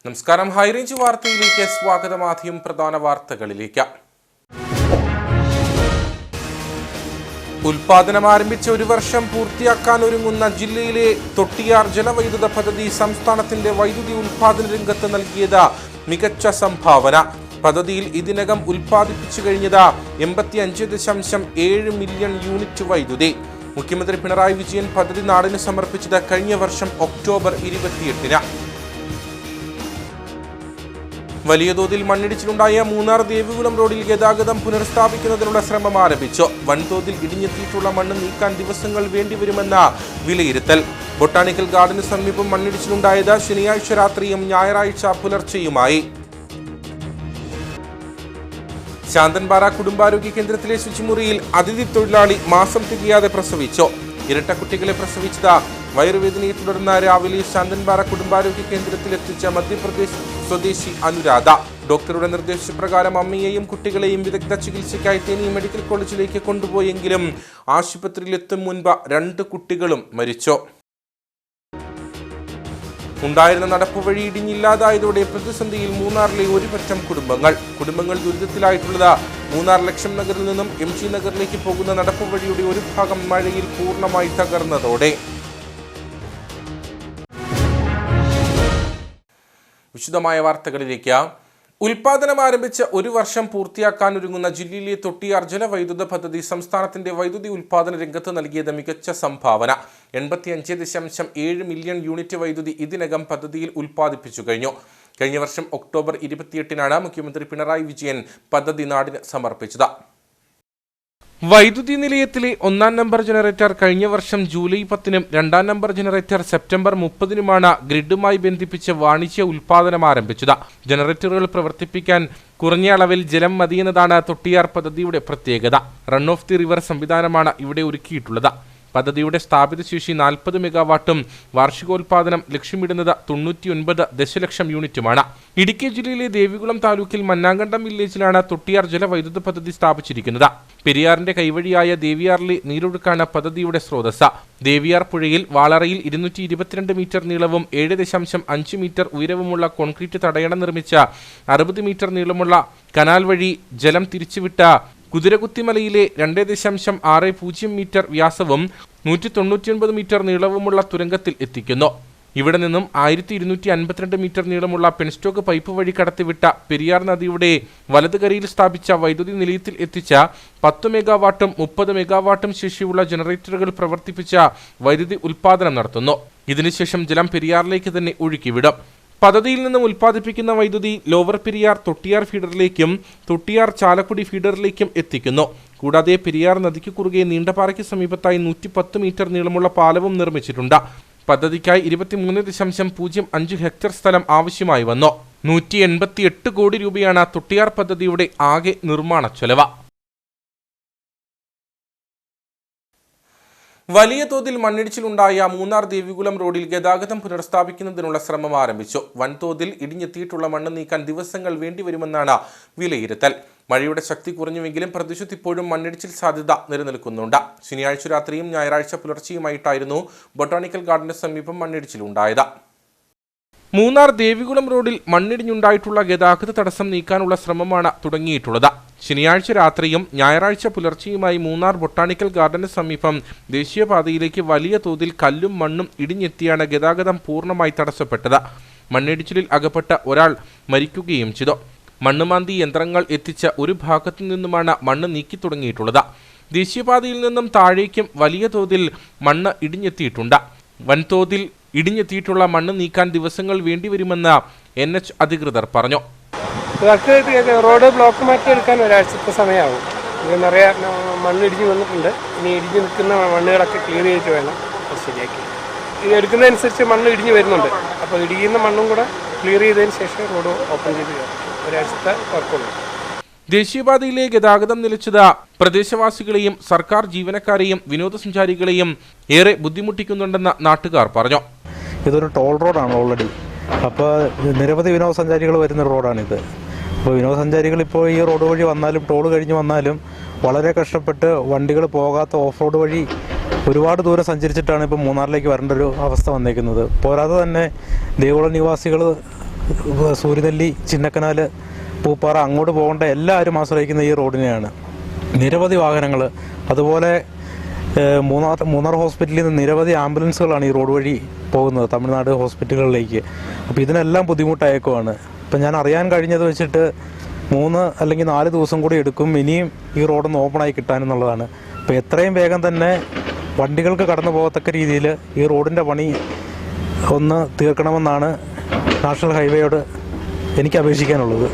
നമസ്കാരം. ഹൈറേഞ്ച് വാർത്തയിലേക്ക് സ്വാഗതം. ആദ്യം പ്രധാന വാർത്തകളിലേക്ക്. ഉൽപാദനം ആരംഭിച്ച ഒരു വർഷം പൂർത്തിയാക്കാൻ ഒരുങ്ങുന്ന ജില്ലയിലെ തൊട്ടിയാർ ജലവൈദ്യുത പദ്ധതി സംസ്ഥാനത്തിന്റെ വൈദ്യുതി ഉൽപാദന രംഗത്ത് നൽകിയത് മികച്ച സംഭാവന. പദ്ധതിയിൽ ഇതിനകം ഉൽപ്പാദിപ്പിച്ചു കഴിഞ്ഞത് 85.7 മില്യൺ യൂണിറ്റ് വൈദ്യുതി. മുഖ്യമന്ത്രി പിണറായി വിജയൻ പദ്ധതി നാടിന് സമർപ്പിച്ചത് കഴിഞ്ഞ വർഷം ഒക്ടോബർ 28-ന്. വലിയ തോതിൽ മണ്ണിടിച്ചിലുണ്ടായ മൂന്നാർ ദേവികുളം റോഡിൽ ഗതാഗതം പുനഃസ്ഥാപിക്കുന്നതിനുള്ള ശ്രമം ആരംഭിച്ചു. വൻതോതിൽ ഇടിഞ്ഞെത്തിയിട്ടുള്ള മണ്ണ് നീക്കാൻ ദിവസങ്ങൾ വേണ്ടിവരുമെന്ന വിലയിരുത്തൽ. ബൊട്ടാണിക്കൽ ഗാർഡന് സമീപം മണ്ണിടിച്ചിലുണ്ടായത് ശനിയാഴ്ച രാത്രിയും ഞായറാഴ്ച പുലർച്ചെയുമായി. ശാന്തൻപാറ കുടുംബാരോഗ്യ കേന്ദ്രത്തിലെ ശുചിമുറിയിൽ അതിഥി തൊഴിലാളി മാസം തികയാതെ പ്രസവിച്ചു. ഇരട്ട കുട്ടികളെ പ്രസവിച്ചത് വയറുവേദനയെ തുടർന്ന് രാവിലെ ശാന്തൻപാറ കുടുംബാരോഗ്യ കേന്ദ്രത്തിലെത്തിച്ച മധ്യപ്രദേശ് സ്വദേശി അനുരാധ. ഡോക്ടറുടെ നിർദ്ദേശപ്രകാരം അമ്മയെയും കുട്ടികളെയും വിദഗ്ധ ചികിത്സയ്ക്കായി തേനി മെഡിക്കൽ കോളേജിലേക്ക് കൊണ്ടുപോയെങ്കിലും ആശുപത്രിയിലെത്തും മുൻപ് 2 കുട്ടികളും മരിച്ചു. ഉണ്ടായിരുന്ന നടപ്പുവഴി ഇടിഞ്ഞില്ലാതായതോടെ പ്രതിസന്ധിയിൽ മൂന്നാറിലെ ഒരുപറ്റം കുടുംബങ്ങൾ ദുരിതത്തിലായിട്ടുള്ളത് മൂന്നാർ ലക്ഷം നഗറിൽ നിന്നും MG നഗറിലേക്ക് പോകുന്ന നടപ്പുവഴിയുടെ ഒരു ഭാഗം മഴയിൽ പൂർണ്ണമായി തകർന്നതോടെ. വിശദമായ വാർത്തകളിലേക്ക്. ഉൽപാദനം ആരംഭിച്ച് ഒരു വർഷം പൂർത്തിയാക്കാനൊരുങ്ങുന്ന ജില്ലയിലെ തൊട്ടിയാർ ജലവൈദ്യുത പദ്ധതി സംസ്ഥാനത്തിന്റെ വൈദ്യുതി ഉൽപാദന രംഗത്ത് നൽകിയത് മികച്ച സംഭാവന. 85.7 മില്യൺ യൂണിറ്റ് വൈദ്യുതി ഇതിനകം പദ്ധതിയിൽ ഉൽപ്പാദിപ്പിച്ചു കഴിഞ്ഞു. കഴിഞ്ഞ വർഷം ഒക്ടോബർ 28-നാണ് മുഖ്യമന്ത്രി പിണറായി വിജയൻ പദ്ധതി നാടിന് സമർപ്പിച്ചത്. വൈദ്യുതി നിലയത്തിലെ 1-ാം നമ്പർ ജനറേറ്റർ കഴിഞ്ഞ വർഷം ജൂലൈ 10-നും 2-ാം നമ്പർ ജനറേറ്റർ സെപ്റ്റംബർ 30-നുമാണ് ഗ്രിഡുമായി ബന്ധിപ്പിച്ച് വാണിജ്യ ഉൽപാദനം ആരംഭിച്ചത്. ജനറേറ്ററുകൾ പ്രവർത്തിപ്പിക്കാൻ കുറഞ്ഞ അളവിൽ ജലം മതിയെന്നതാണ് തൊട്ടിയാർ പദ്ധതിയുടെ പ്രത്യേകത. റൺ ഓഫ് ദി റിവർ സംവിധാനമാണ് ഇവിടെ ഒരുക്കിയിട്ടുള്ളത്. പദ്ധതിയുടെ സ്ഥാപിത ശേഷി 40 മെഗാവാട്ടും വാർഷികോൽപാദനം ലക്ഷ്യമിടുന്നത് 99 ദശലക്ഷം യൂണിറ്റുമാണ്. ഇടുക്കി ജില്ലയിലെ ദേവികുളം താലൂക്കിൽ മന്നാങ്കണ്ടം വില്ലേജിലാണ് തൊട്ടിയാർ ജലവൈദ്യുത പദ്ധതി സ്ഥാപിച്ചിരിക്കുന്നത്. പെരിയാറിന്റെ കൈവഴിയായ ദേവിയാറിലെ നീരൊഴുക്കാണ് പദ്ധതിയുടെ സ്രോതസ്. ദേവിയാർ പുഴയിൽ വാളറയിൽ 222 മീറ്റർ നീളവും 7.5 മീറ്റർ ഉയരവുമുള്ള കോൺക്രീറ്റ് തടയണ നിർമ്മിച്ച 60 മീറ്റർ നീളമുള്ള കനാൽ വഴി ജലം തിരിച്ചുവിട്ട കുതിരകുത്തിമലയിലെ 2.60 മീറ്റർ വ്യാസവും 199 മീറ്റർ നീളവുമുള്ള തുരങ്കത്തിൽ എത്തിക്കുന്നു. ഇവിടെ നിന്നും 1252 മീറ്റർ നീളമുള്ള പെൻസ്റ്റോക്ക് പൈപ്പ് വഴി കടത്തിവിട്ട പെരിയാർ നദിയുടെ വലതുകരയിൽ സ്ഥാപിച്ച വൈദ്യുതി നിലയത്തിൽ എത്തിച്ച 10 മെഗാവാട്ടും 30 മെഗാവാട്ടും ശേഷിയുള്ള ജനറേറ്ററുകൾ പ്രവർത്തിപ്പിച്ച വൈദ്യുതി ഉൽപാദനം നടത്തുന്നു. ഇതിനുശേഷം ജലം പെരിയാറിലേക്ക് തന്നെ ഒഴുക്കിവിടും. പദ്ധതിയിൽ നിന്നും ഉൽപ്പാദിപ്പിക്കുന്ന വൈദ്യുതി ലോവർ പെരിയാർ തൊട്ടിയാർ ഫീഡറിലേക്കും തൊട്ടിയാർ ചാലക്കുടി ഫീഡറിലേക്കും എത്തിക്കുന്നു. കൂടാതെ പെരിയാർ നദിക്ക് കുറുകെ നീണ്ടപാറയ്ക്ക് സമീപത്തായി 110 മീറ്റർ നീളമുള്ള പാലവും നിർമ്മിച്ചിട്ടുണ്ട്. പദ്ധതിക്കായി 23.05 ഹെക്ടർ സ്ഥലം ആവശ്യമായി വന്നു. 188 കോടി രൂപയാണ് തൊട്ടിയാർ പദ്ധതിയുടെ ആകെ നിർമ്മാണ ചെലവ്. വലിയ തോതിൽ മണ്ണിടിച്ചിലുണ്ടായ മൂന്നാർ ദേവികുളം റോഡിൽ ഗതാഗതം പുനഃസ്ഥാപിക്കുന്നതിനുള്ള ശ്രമം ആരംഭിച്ചു. വൻതോതിൽ ഇടിഞ്ഞെത്തിയിട്ടുള്ള മണ്ണ് നീക്കാൻ ദിവസങ്ങൾ വേണ്ടിവരുമെന്നാണ് വിലയിരുത്തൽ. മഴയുടെ ശക്തി കുറഞ്ഞുവെങ്കിലും പ്രദേശത്ത് ഇപ്പോഴും മണ്ണിടിച്ചിൽ സാധ്യത നിലനിൽക്കുന്നുണ്ട്. ശനിയാഴ്ച രാത്രിയും ഞായറാഴ്ച പുലർച്ചെയുമായിട്ടായിരുന്നു ബൊട്ടാണിക്കൽ ഗാർഡന് സമീപം മണ്ണിടിച്ചിലുണ്ടായത്. മൂന്നാർ ദേവികുളം റോഡിൽ മണ്ണിടിഞ്ഞുണ്ടായിട്ടുള്ള ഗതാഗത തടസ്സം നീക്കാനുള്ള ശ്രമമാണ് തുടങ്ങിയിട്ടുള്ളത്. ശനിയാഴ്ച രാത്രിയും ഞായറാഴ്ച പുലർച്ചെയുമായി മൂന്നാർ ബൊട്ടാണിക്കൽ ഗാർഡന് സമീപം ദേശീയപാതയിലേക്ക് വലിയ തോതിൽ കല്ലും മണ്ണും ഇടിഞ്ഞെത്തിയാണ് ഗതാഗതം പൂർണ്ണമായി തടസ്സപ്പെട്ടത്. മണ്ണിടിച്ചിലിൽ അകപ്പെട്ട ഒരാൾ മരിക്കുകയും ചെയ്തു. മണ്ണുമാന്തി യന്ത്രങ്ങൾ എത്തിച്ച ഒരു ഭാഗത്തു നിന്നുമാണ് മണ്ണ് നീക്കി തുടങ്ങിയിട്ടുള്ളത്. ദേശീയപാതയിൽ നിന്നും താഴേക്കും വലിയ തോതിൽ മണ്ണ് ഇടിഞ്ഞെത്തിയിട്ടുണ്ട്. വൻതോതിൽ ഇടിഞ്ഞെത്തിയിട്ടുള്ള മണ്ണ് നീക്കാൻ ദിവസങ്ങൾ വേണ്ടിവരുമെന്ന് NH അധികൃതർ പറഞ്ഞു. റോഡ് ബ്ലോക്ക് മാറ്റിയെടുക്കാൻ ഒരാഴ്ചത്തെ സമയമാവും. ഇത് നിറയെ മണ്ണ് ഇടിഞ്ഞ് വന്നിട്ടുണ്ട്. ഇനി ഇടിഞ്ഞ് നിൽക്കുന്ന മണ്ണുകളൊക്കെ ക്ലിയർ ചെയ്തിട്ട് വേണം ശരിയാക്കി. ഇത് എടുക്കുന്നതനുസരിച്ച് മണ്ണ് ഇടിഞ്ഞ് വരുന്നുണ്ട്. അപ്പോൾ ഇടിയുന്ന മണ്ണും കൂടെ ക്ലിയർ ചെയ്തതിന് ശേഷം റോഡ് ഓപ്പൺ ചെയ്ത് ഒരാഴ്ചത്തെ വർക്കുള്ളൂ. ദേശീയപാതയിലെ ഗതാഗതം നിലച്ചത് പ്രദേശവാസികളെയും സർക്കാർ ജീവനക്കാരെയും വിനോദസഞ്ചാരികളെയും ഏറെ ബുദ്ധിമുട്ടിക്കുന്നുണ്ടെന്ന് നാട്ടുകാർ പറഞ്ഞു. ഇതൊരു ടോൾ റോഡാണ് ഓൾറെഡി. അപ്പോൾ നിരവധി വിനോദസഞ്ചാരികൾ വരുന്ന റോഡാണിത്. അപ്പോൾ വിനോദസഞ്ചാരികൾ ഇപ്പോൾ ഈ റോഡ് വഴി വന്നാലും ടോൾ കഴിഞ്ഞ് വന്നാലും വളരെ കഷ്ടപ്പെട്ട് വണ്ടികൾ പോകാത്ത ഓഫ് റോഡ് വഴി ഒരുപാട് ദൂരം സഞ്ചരിച്ചിട്ടാണ് ഇപ്പോൾ മൂന്നാറിലേക്ക് വരേണ്ട ഒരു അവസ്ഥ വന്നേക്കുന്നത്. പോരാതെ തന്നെ ദേവികുളം നിവാസികൾ സൂര്യനെല്ലി, ചിന്നക്കനാല്, പൂപ്പാറ അങ്ങോട്ട് പോകേണ്ട എല്ലാവരും ആശ്രയിക്കുന്ന ഈ റോഡിനെയാണ്. നിരവധി വാഹനങ്ങൾ, അതുപോലെ മൂന്നാർ ഹോസ്പിറ്റലിൽ നിന്ന് നിരവധി ആംബുലൻസുകളാണ് ഈ റോഡ് വഴി പോകുന്നത് തമിഴ്നാട് ഹോസ്പിറ്റലുകളിലേക്ക്. അപ്പോൾ ഇതിനെല്ലാം ബുദ്ധിമുട്ടായേക്കുവാണ്. ഇപ്പം ഞാൻ അറിയാൻ കഴിഞ്ഞത് വെച്ചിട്ട് 3 അല്ലെങ്കിൽ 4 ദിവസം കൂടി എടുക്കും ഇനിയും ഈ റോഡൊന്ന് ഓപ്പണായി കിട്ടാനെന്നുള്ളതാണ്. അപ്പോൾ എത്രയും വേഗം തന്നെ വണ്ടികൾക്ക് കടന്നു പോകത്തക്ക രീതിയിൽ ഈ റോഡിൻ്റെ പണി ഒന്ന് തീർക്കണമെന്നാണ് നാഷണൽ ഹൈവേയോട് എനിക്ക് അപേക്ഷിക്കാനുള്ളത്.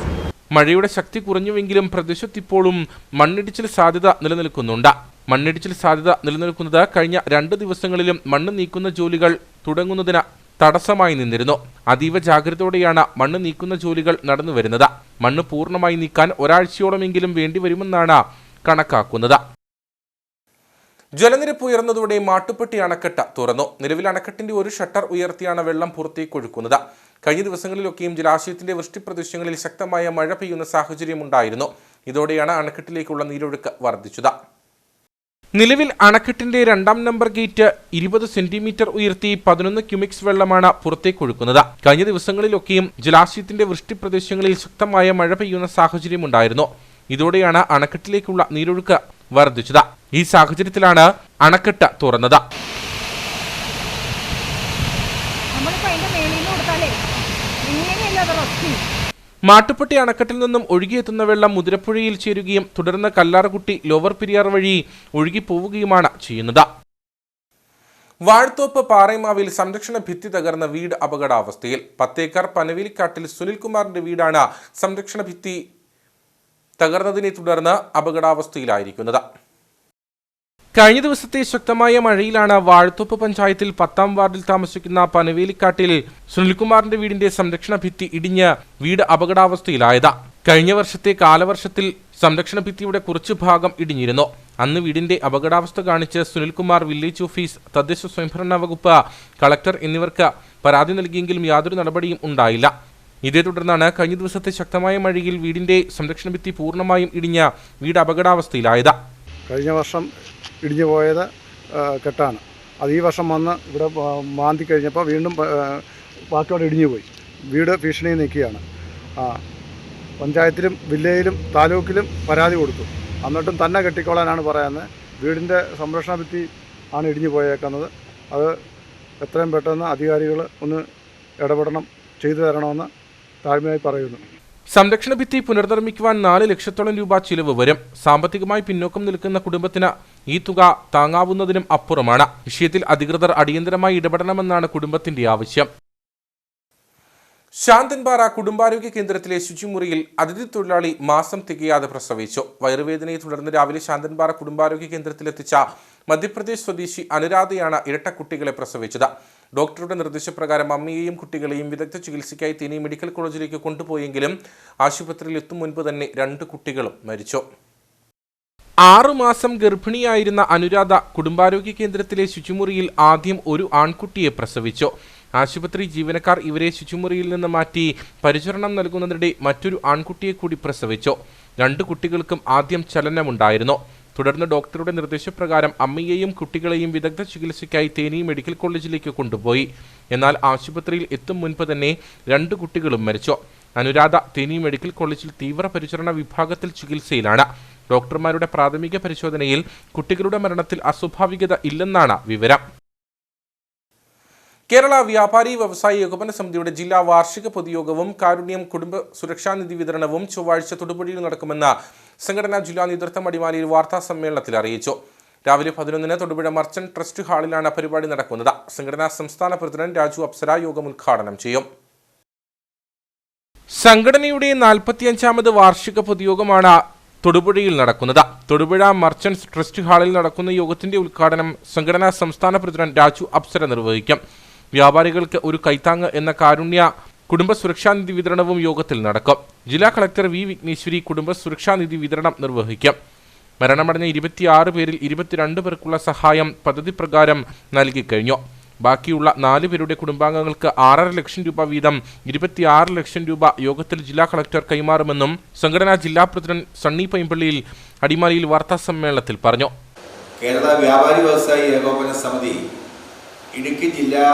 മഴയുടെ ശക്തി കുറഞ്ഞുവെങ്കിലും പ്രദേശത്തിപ്പോഴും മണ്ണിടിച്ചിൽ സാധ്യത നിലനിൽക്കുന്നുണ്ട്. മണ്ണിടിച്ചിൽ സാധ്യത നിലനിൽക്കുന്നത് കഴിഞ്ഞ 2 ദിവസങ്ങളിലും മണ്ണ് നീക്കുന്ന ജോലികൾ തുടങ്ങുന്നതിന് തടസ്സമായി നിന്നിരുന്നു. അതീവ ജാഗ്രതയോടെയാണ് മണ്ണ് നീക്കുന്ന ജോലികൾ നടന്നുവരുന്നത്. മണ്ണ് പൂർണ്ണമായി നീക്കാൻ ഒരാഴ്ചയോളമെങ്കിലും വേണ്ടിവരുമെന്നാണ് കണക്കാക്കുന്നത്. ജലനിരപ്പ് ഉയർന്നതോടെ മാട്ടുപ്പെട്ടി അണക്കെട്ട് തുറന്നു. നിലവിൽ അണക്കെട്ടിന്റെ ഒരു ഷട്ടർ ഉയർത്തിയാണ് വെള്ളം പുറത്തേക്ക് ഒഴുക്കുന്നത്. കഴിഞ്ഞ ദിവസങ്ങളിലൊക്കെയും ജലാശയത്തിന്റെ വൃഷ്ടിപ്രദേശങ്ങളിൽ ശക്തമായ മഴ പെയ്യുന്ന സാഹചര്യമുണ്ടായിരുന്നു. ഇതോടെയാണ് അണക്കെട്ടിലേക്കുള്ള നീരൊഴുക്ക് വർദ്ധിച്ചത്. നിലവിൽ അണക്കെട്ടിന്റെ 2ാം നമ്പർ ഗേറ്റ് 20 സെന്റിമീറ്റർ ഉയർത്തി 11 ക്യൂമിക്സ് വെള്ളമാണ് പുറത്തേക്കൊഴുക്കുന്നത്. കഴിഞ്ഞ ദിവസങ്ങളിലൊക്കെയും ജലാശയത്തിന്റെ വൃഷ്ടിപ്രദേശങ്ങളിൽ ശക്തമായ മഴ പെയ്യുന്ന സാഹചര്യമുണ്ടായിരുന്നു. ഇതോടെയാണ് അണക്കെട്ടിലേക്കുള്ള നീരൊഴുക്ക് വർദ്ധിച്ചത്. ഈ സാഹചര്യത്തിലാണ് അണക്കെട്ട് തുറന്നത്. മാട്ടുപ്പെട്ടി അണക്കെട്ടിൽ നിന്നും ഒഴുകിയെത്തുന്ന വെള്ളം മുതിരപ്പുഴയിൽ ചേരുകയും തുടർന്ന് കല്ലാർകുട്ടി ലോവർ പെരിയാർ വഴി ഒഴുകിപ്പോവുകയുമാണ് ചെയ്യുന്നത്. വാഴത്തോപ്പ് പാറേമാവിൽ സംരക്ഷണ ഭിത്തി തകർന്ന വീട് അപകടാവസ്ഥയിൽ. 10 ഏക്കർ പനവേലിക്കാട്ടിൽ സുനിൽകുമാറിന്റെ വീടാണ് സംരക്ഷണ ഭിത്തി തകർന്നതിനെ തുടർന്ന് അപകടാവസ്ഥയിലായിരിക്കുന്നത്. കഴിഞ്ഞ ദിവസത്തെ ശക്തമായ മഴയിലാണ് വാഴത്തോപ്പ് പഞ്ചായത്തിൽ 10ാം വാർഡിൽ താമസിക്കുന്ന പനവേലിക്കാട്ടിൽ സുനിൽകുമാറിന്റെ വീടിന്റെ സംരക്ഷണ ഭിത്തി ഇടിഞ്ഞ് വീട് അപകടാവസ്ഥയിലായത്. കഴിഞ്ഞ വർഷത്തെ കാലവർഷത്തിൽ സംരക്ഷണ ഭിത്തിയുടെ കുറച്ചു ഭാഗം ഇടിഞ്ഞിരുന്നു. അന്ന് വീടിന്റെ അപകടാവസ്ഥ കാണിച്ച് സുനിൽകുമാർ വില്ലേജ് ഓഫീസ്, തദ്ദേശ സ്വയംഭരണ വകുപ്പ്, കളക്ടർ എന്നിവർക്ക് പരാതി നൽകിയെങ്കിലും യാതൊരു നടപടിയും ഉണ്ടായില്ല. ഇതേ തുടർന്നാണ് കഴിഞ്ഞ ദിവസത്തെ ശക്തമായ മഴയിൽ വീടിന്റെ സംരക്ഷണ ഭിത്തി പൂർണ്ണമായും ഇടിഞ്ഞ വീട് അപകടാവസ്ഥയിലായത്. കഴിഞ്ഞ വർഷം ഇടിഞ്ഞു പോയത് കെട്ടാണ്. അത് ഈ വർഷം വന്ന് ഇവിടെ മാന്തി കഴിഞ്ഞപ്പോൾ വീണ്ടും ബാക്കിയോടെ ഇടിഞ്ഞു പോയി. വീട് ഭീഷണിയിൽ നിൽക്കുകയാണ്. പഞ്ചായത്തിലും വില്ലേജിലും താലൂക്കിലും പരാതി കൊടുത്തു. എന്നിട്ടും തന്നെ കെട്ടിക്കോളാനാണ് പറയുന്നത്. വീടിൻ്റെ സംരക്ഷണ ഭിത്തി ആണ് ഇടിഞ്ഞു പോയേക്കുന്നത്. അത് എത്രയും പെട്ടെന്ന് അധികാരികൾ ഒന്ന് ഇടപെടണം, ചെയ്തു തരണമെന്ന് താഴ്മയായി പറയുന്നു. സംരക്ഷണ ഭിത്തി പുനർനിർമ്മിക്കുവാൻ 4 ലക്ഷത്തോളം രൂപ ചിലവ് വരും. സാമ്പത്തികമായി പിന്നോക്കം നിൽക്കുന്ന കുടുംബത്തിന് ഈ തുക താങ്ങാവുന്നതിനും അപ്പുറമാണ്. വിഷയത്തിൽ അധികൃതർ അടിയന്തരമായി ഇടപെടണമെന്നാണ് കുടുംബത്തിന്റെ ആവശ്യം. ശാന്തൻപാറ കുടുംബാരോഗ്യ കേന്ദ്രത്തിലെ ശുചിമുറിയിൽ അതിഥി തൊഴിലാളി മാസം തികയാതെ പ്രസവിച്ചു. വയറുവേദനയെ തുടർന്ന് രാവിലെ ശാന്തൻപാറ കുടുംബാരോഗ്യ കേന്ദ്രത്തിലെത്തിച്ച മധ്യപ്രദേശ് സ്വദേശി അനുരാധയാണ് ഇരട്ട കുട്ടികളെ പ്രസവിച്ചത്. ഡോക്ടറുടെ നിർദ്ദേശപ്രകാരം അമ്മയെയും കുട്ടികളെയും വിദഗ്ധ ചികിത്സയ്ക്കായി തേനി മെഡിക്കൽ കോളേജിലേക്ക് കൊണ്ടുപോയെങ്കിലും ആശുപത്രിയിൽ എത്തും മുൻപ് തന്നെ 2 കുട്ടികളും മരിച്ചു. 6 മാസം ഗർഭിണിയായിരുന്ന അനുരാധ കുടുംബാരോഗ്യ കേന്ദ്രത്തിലെ ശുചിമുറിയിൽ ആദ്യം ഒരു ആൺകുട്ടിയെ പ്രസവിച്ചു. ആശുപത്രി ജീവനക്കാർ ഇവരെ ശുചിമുറിയിൽ നിന്ന് മാറ്റി പരിചരണം നൽകുന്നതിനിടെ മറ്റൊരു ആൺകുട്ടിയെ കൂടി പ്രസവിച്ചു. 2 കുട്ടികൾക്കും ആദ്യം ചലനമുണ്ടായിരുന്നു. തുടർന്ന് ഡോക്ടറുടെ നിർദ്ദേശപ്രകാരം അമ്മയെയും കുട്ടികളെയും വിദഗ്ധ ചികിത്സയ്ക്കായി തേനി മെഡിക്കൽ കോളേജിലേക്ക് കൊണ്ടുപോയി. എന്നാൽ ആശുപത്രിയിൽ എത്തും മുൻപ് തന്നെ 2 കുട്ടികളും മരിച്ചു. അനുരാധ തേനി മെഡിക്കൽ കോളേജിൽ തീവ്രപരിചരണ വിഭാഗത്തിൽ ചികിത്സയിലാണ്. ഡോക്ടർമാരുടെ പ്രാഥമിക പരിശോധനയിൽ കുട്ടികളുടെ മരണത്തിൽ അസ്വാഭാവികത ഇല്ലെന്നാണ് വിവരം. കേരള വ്യാപാരി വ്യവസായി ഏകോപന സമിതിയുടെ ജില്ലാ വാർഷിക പൊതുയോഗവും കാരുണ്യം കുടുംബ സുരക്ഷാ നിധി വിതരണവും ചൊവ്വാഴ്ച തൊടുപുഴയിൽ നടക്കുമെന്ന് സംഘടനാ ജില്ലാ നേതൃത്വം അടിമാലിയിൽ വാർത്താ സമ്മേളനത്തിൽ അറിയിച്ചു. രാവിലെ 11-ന് തൊടുപുഴ മർച്ചന്റ് ട്രസ്റ്റ് ഹാളിലാണ് പരിപാടി നടക്കുന്നത്. സംഘടനാ സംസ്ഥാന പ്രസിഡന്റ് രാജു അപ്സര യോഗം ഉദ്ഘാടനം ചെയ്യും. സംഘടനയുടെ 45ാമത് വാർഷിക പൊതുയോഗമാണ് തൊടുപുഴയിൽ നടക്കുന്നത്. തൊടുപുഴ മർച്ചന്റ്സ് ട്രസ്റ്റ് ഹാളിൽ നടക്കുന്ന യോഗത്തിന്റെ ഉദ്ഘാടനം സംഘടനാ സംസ്ഥാന പ്രസിഡന്റ് രാജു അപ്സര നിർവഹിക്കും. വ്യാപാരികൾക്ക് ഒരു കൈത്താങ്ങ് എന്ന കാരുണ്യ കുടുംബ സുരക്ഷാ നിധി വിതരണവും യോഗത്തിൽ നടക്കും. ജില്ലാ കളക്ടർ വി വിഘ്നേശ്വരി കുടുംബ സുരക്ഷാ നിധി വിതരണം നിർവഹിക്കും. മരണമടഞ്ഞ 26 പേരിൽ 22 പേർക്കുള്ള സഹായം പദ്ധതി പ്രകാരം നൽകിക്കഴിഞ്ഞു. ബാക്കിയുള്ള 4 പേരുടെ കുടുംബാംഗങ്ങൾക്ക് 6.5 ലക്ഷം രൂപ വീതം 26 ലക്ഷം രൂപ യോഗത്തിൽ ജില്ലാ കളക്ടർ കൈമാറുമെന്നും സംഘടനാ ജില്ലാ പ്രസിഡന്റ് സണ്ണി പൈമ്പള്ളിയിൽ അടിമാലിയിൽ വാർത്താ സമ്മേളനത്തിൽ പറഞ്ഞു. കേരള വ്യാപാരി വ്യവസായി ഏകോപന സമിതി ഇടുക്കി ജില്ലാ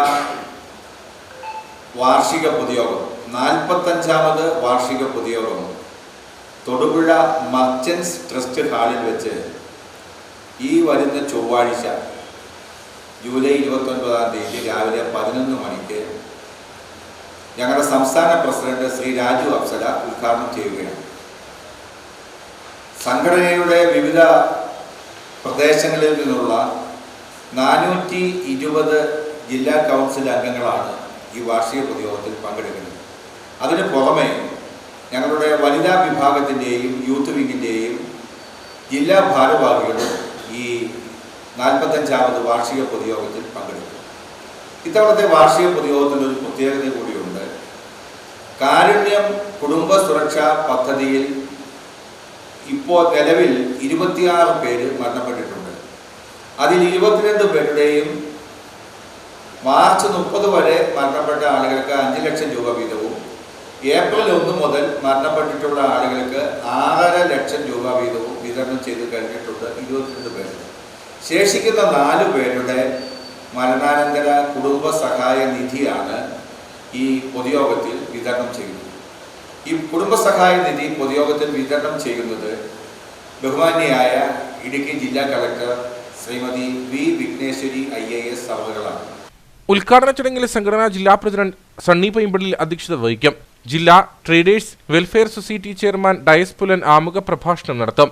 വാർഷിക പൊതുയോഗം 45ാമത് വാർഷിക പൊതുയോഗം തൊടുപുഴ മർച്ചൻസ് ട്രസ്റ്റ് ഹാളിൽ വെച്ച് ഈ വരുന്ന ചൊവ്വാഴ്ച ജൂലൈ 29-ാം തീയതി രാവിലെ 11 മണിക്ക് ഞങ്ങളുടെ സംസ്ഥാന പ്രസിഡന്റ് ശ്രീ രാജു അപ്സര ഉദ്ഘാടനം ചെയ്യുകയാണ്. സംഘടനയുടെ വിവിധ പ്രദേശങ്ങളിൽ നിന്നുള്ള 420 ജില്ലാ കൗൺസിൽ അംഗങ്ങളാണ് ഈ വാർഷിക പൊതുയോഗത്തിൽ പങ്കെടുക്കുന്നത്. അതിന് പുറമെ ഞങ്ങളുടെ വനിതാ വിഭാഗത്തിൻ്റെയും യൂത്ത് വിങ്ങിൻ്റെയും ജില്ലാ ഭാരവാഹികളും ഈ 45ാമത് വാർഷിക പൊതുയോഗത്തിൽ പങ്കെടുക്കും. ഇത്തവണത്തെ വാർഷിക പൊതുയോഗത്തിൻ്റെ ഒരു പ്രത്യേകത കൂടിയുണ്ട്. കാരുണ്യം കുടുംബ സുരക്ഷാ പദ്ധതിയിൽ ഇപ്പോൾ നിലവിൽ 26 പേര് മരണപ്പെട്ടിട്ടുണ്ട്. അതിൽ 22 പേരുടെയും മാർച്ച് 30 വരെ മരണപ്പെട്ട ആളുകൾക്ക് 5 ലക്ഷം രൂപ വീതവും ഏപ്രിൽ 1 മുതൽ മരണപ്പെട്ടിട്ടുള്ള ആളുകൾക്ക് 6.5 ലക്ഷം രൂപ വീതവും വിതരണം ചെയ്ത് കഴിഞ്ഞിട്ടുണ്ട് 22 പേര്. ശേഷിക്കുന്ന 4 പേരുടെ മരണാനന്തര കുടുംബ സഹായ നിധിയാണ് ഈ പൊതുയോഗത്തിൽ വിതരണം ചെയ്യുന്നത്. ഈ കുടുംബസഹായ നിധി പൊതുയോഗത്തിൽ വിതരണം ചെയ്യുന്നത് ബഹുമാന്യയായ ഇടുക്കി ജില്ലാ collector Shrimati V Vighneshwari IAS അവറുകളാണ്. ഉദ്ഘാടന ചടങ്ങിൽ സംഘടനാ ജില്ലാ പ്രസിഡന്റ് സണ്ണി പൈമ്പള്ളിൽ അധ്യക്ഷത വഹിക്കും. ജില്ലാ traders welfare society chairman Dias Pulan ആമുഖ പ്രഭാഷണം നടത്തും.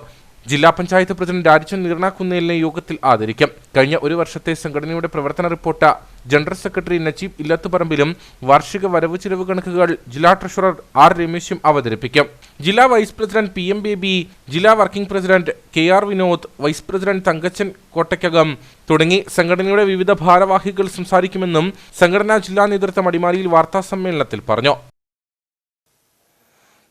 ജില്ലാ പഞ്ചായത്ത് പ്രസിഡന്റ് രാജൻ നീർണാക്കുന്നേലിനെ യോഗത്തിൽ ആദരിക്കും. കഴിഞ്ഞ ഒരു വർഷത്തെ സംഘടനയുടെ പ്രവർത്തന റിപ്പോർട്ട് ജനറൽ സെക്രട്ടറി നജീബ് ഇല്ലത്തുപറമ്പിലും വാർഷിക വരവ് ചിലവ് കണക്കുകൾ ജില്ലാ ട്രഷറർ R രമേശും അവതരിപ്പിക്കും. ജില്ലാ വൈസ് പ്രസിഡന്റ് PM ബേബി, ജില്ലാ working president KR Vinod, vice president Thankachan Kottakkakam തുടങ്ങി സംഘടനയുടെ വിവിധ ഭാരവാഹികൾ സംസാരിക്കുമെന്നും സംഘടനാ ജില്ലാ നേതൃത്വം അടിമാലിയിൽ വാർത്താസമ്മേളനത്തിൽ പറഞ്ഞു.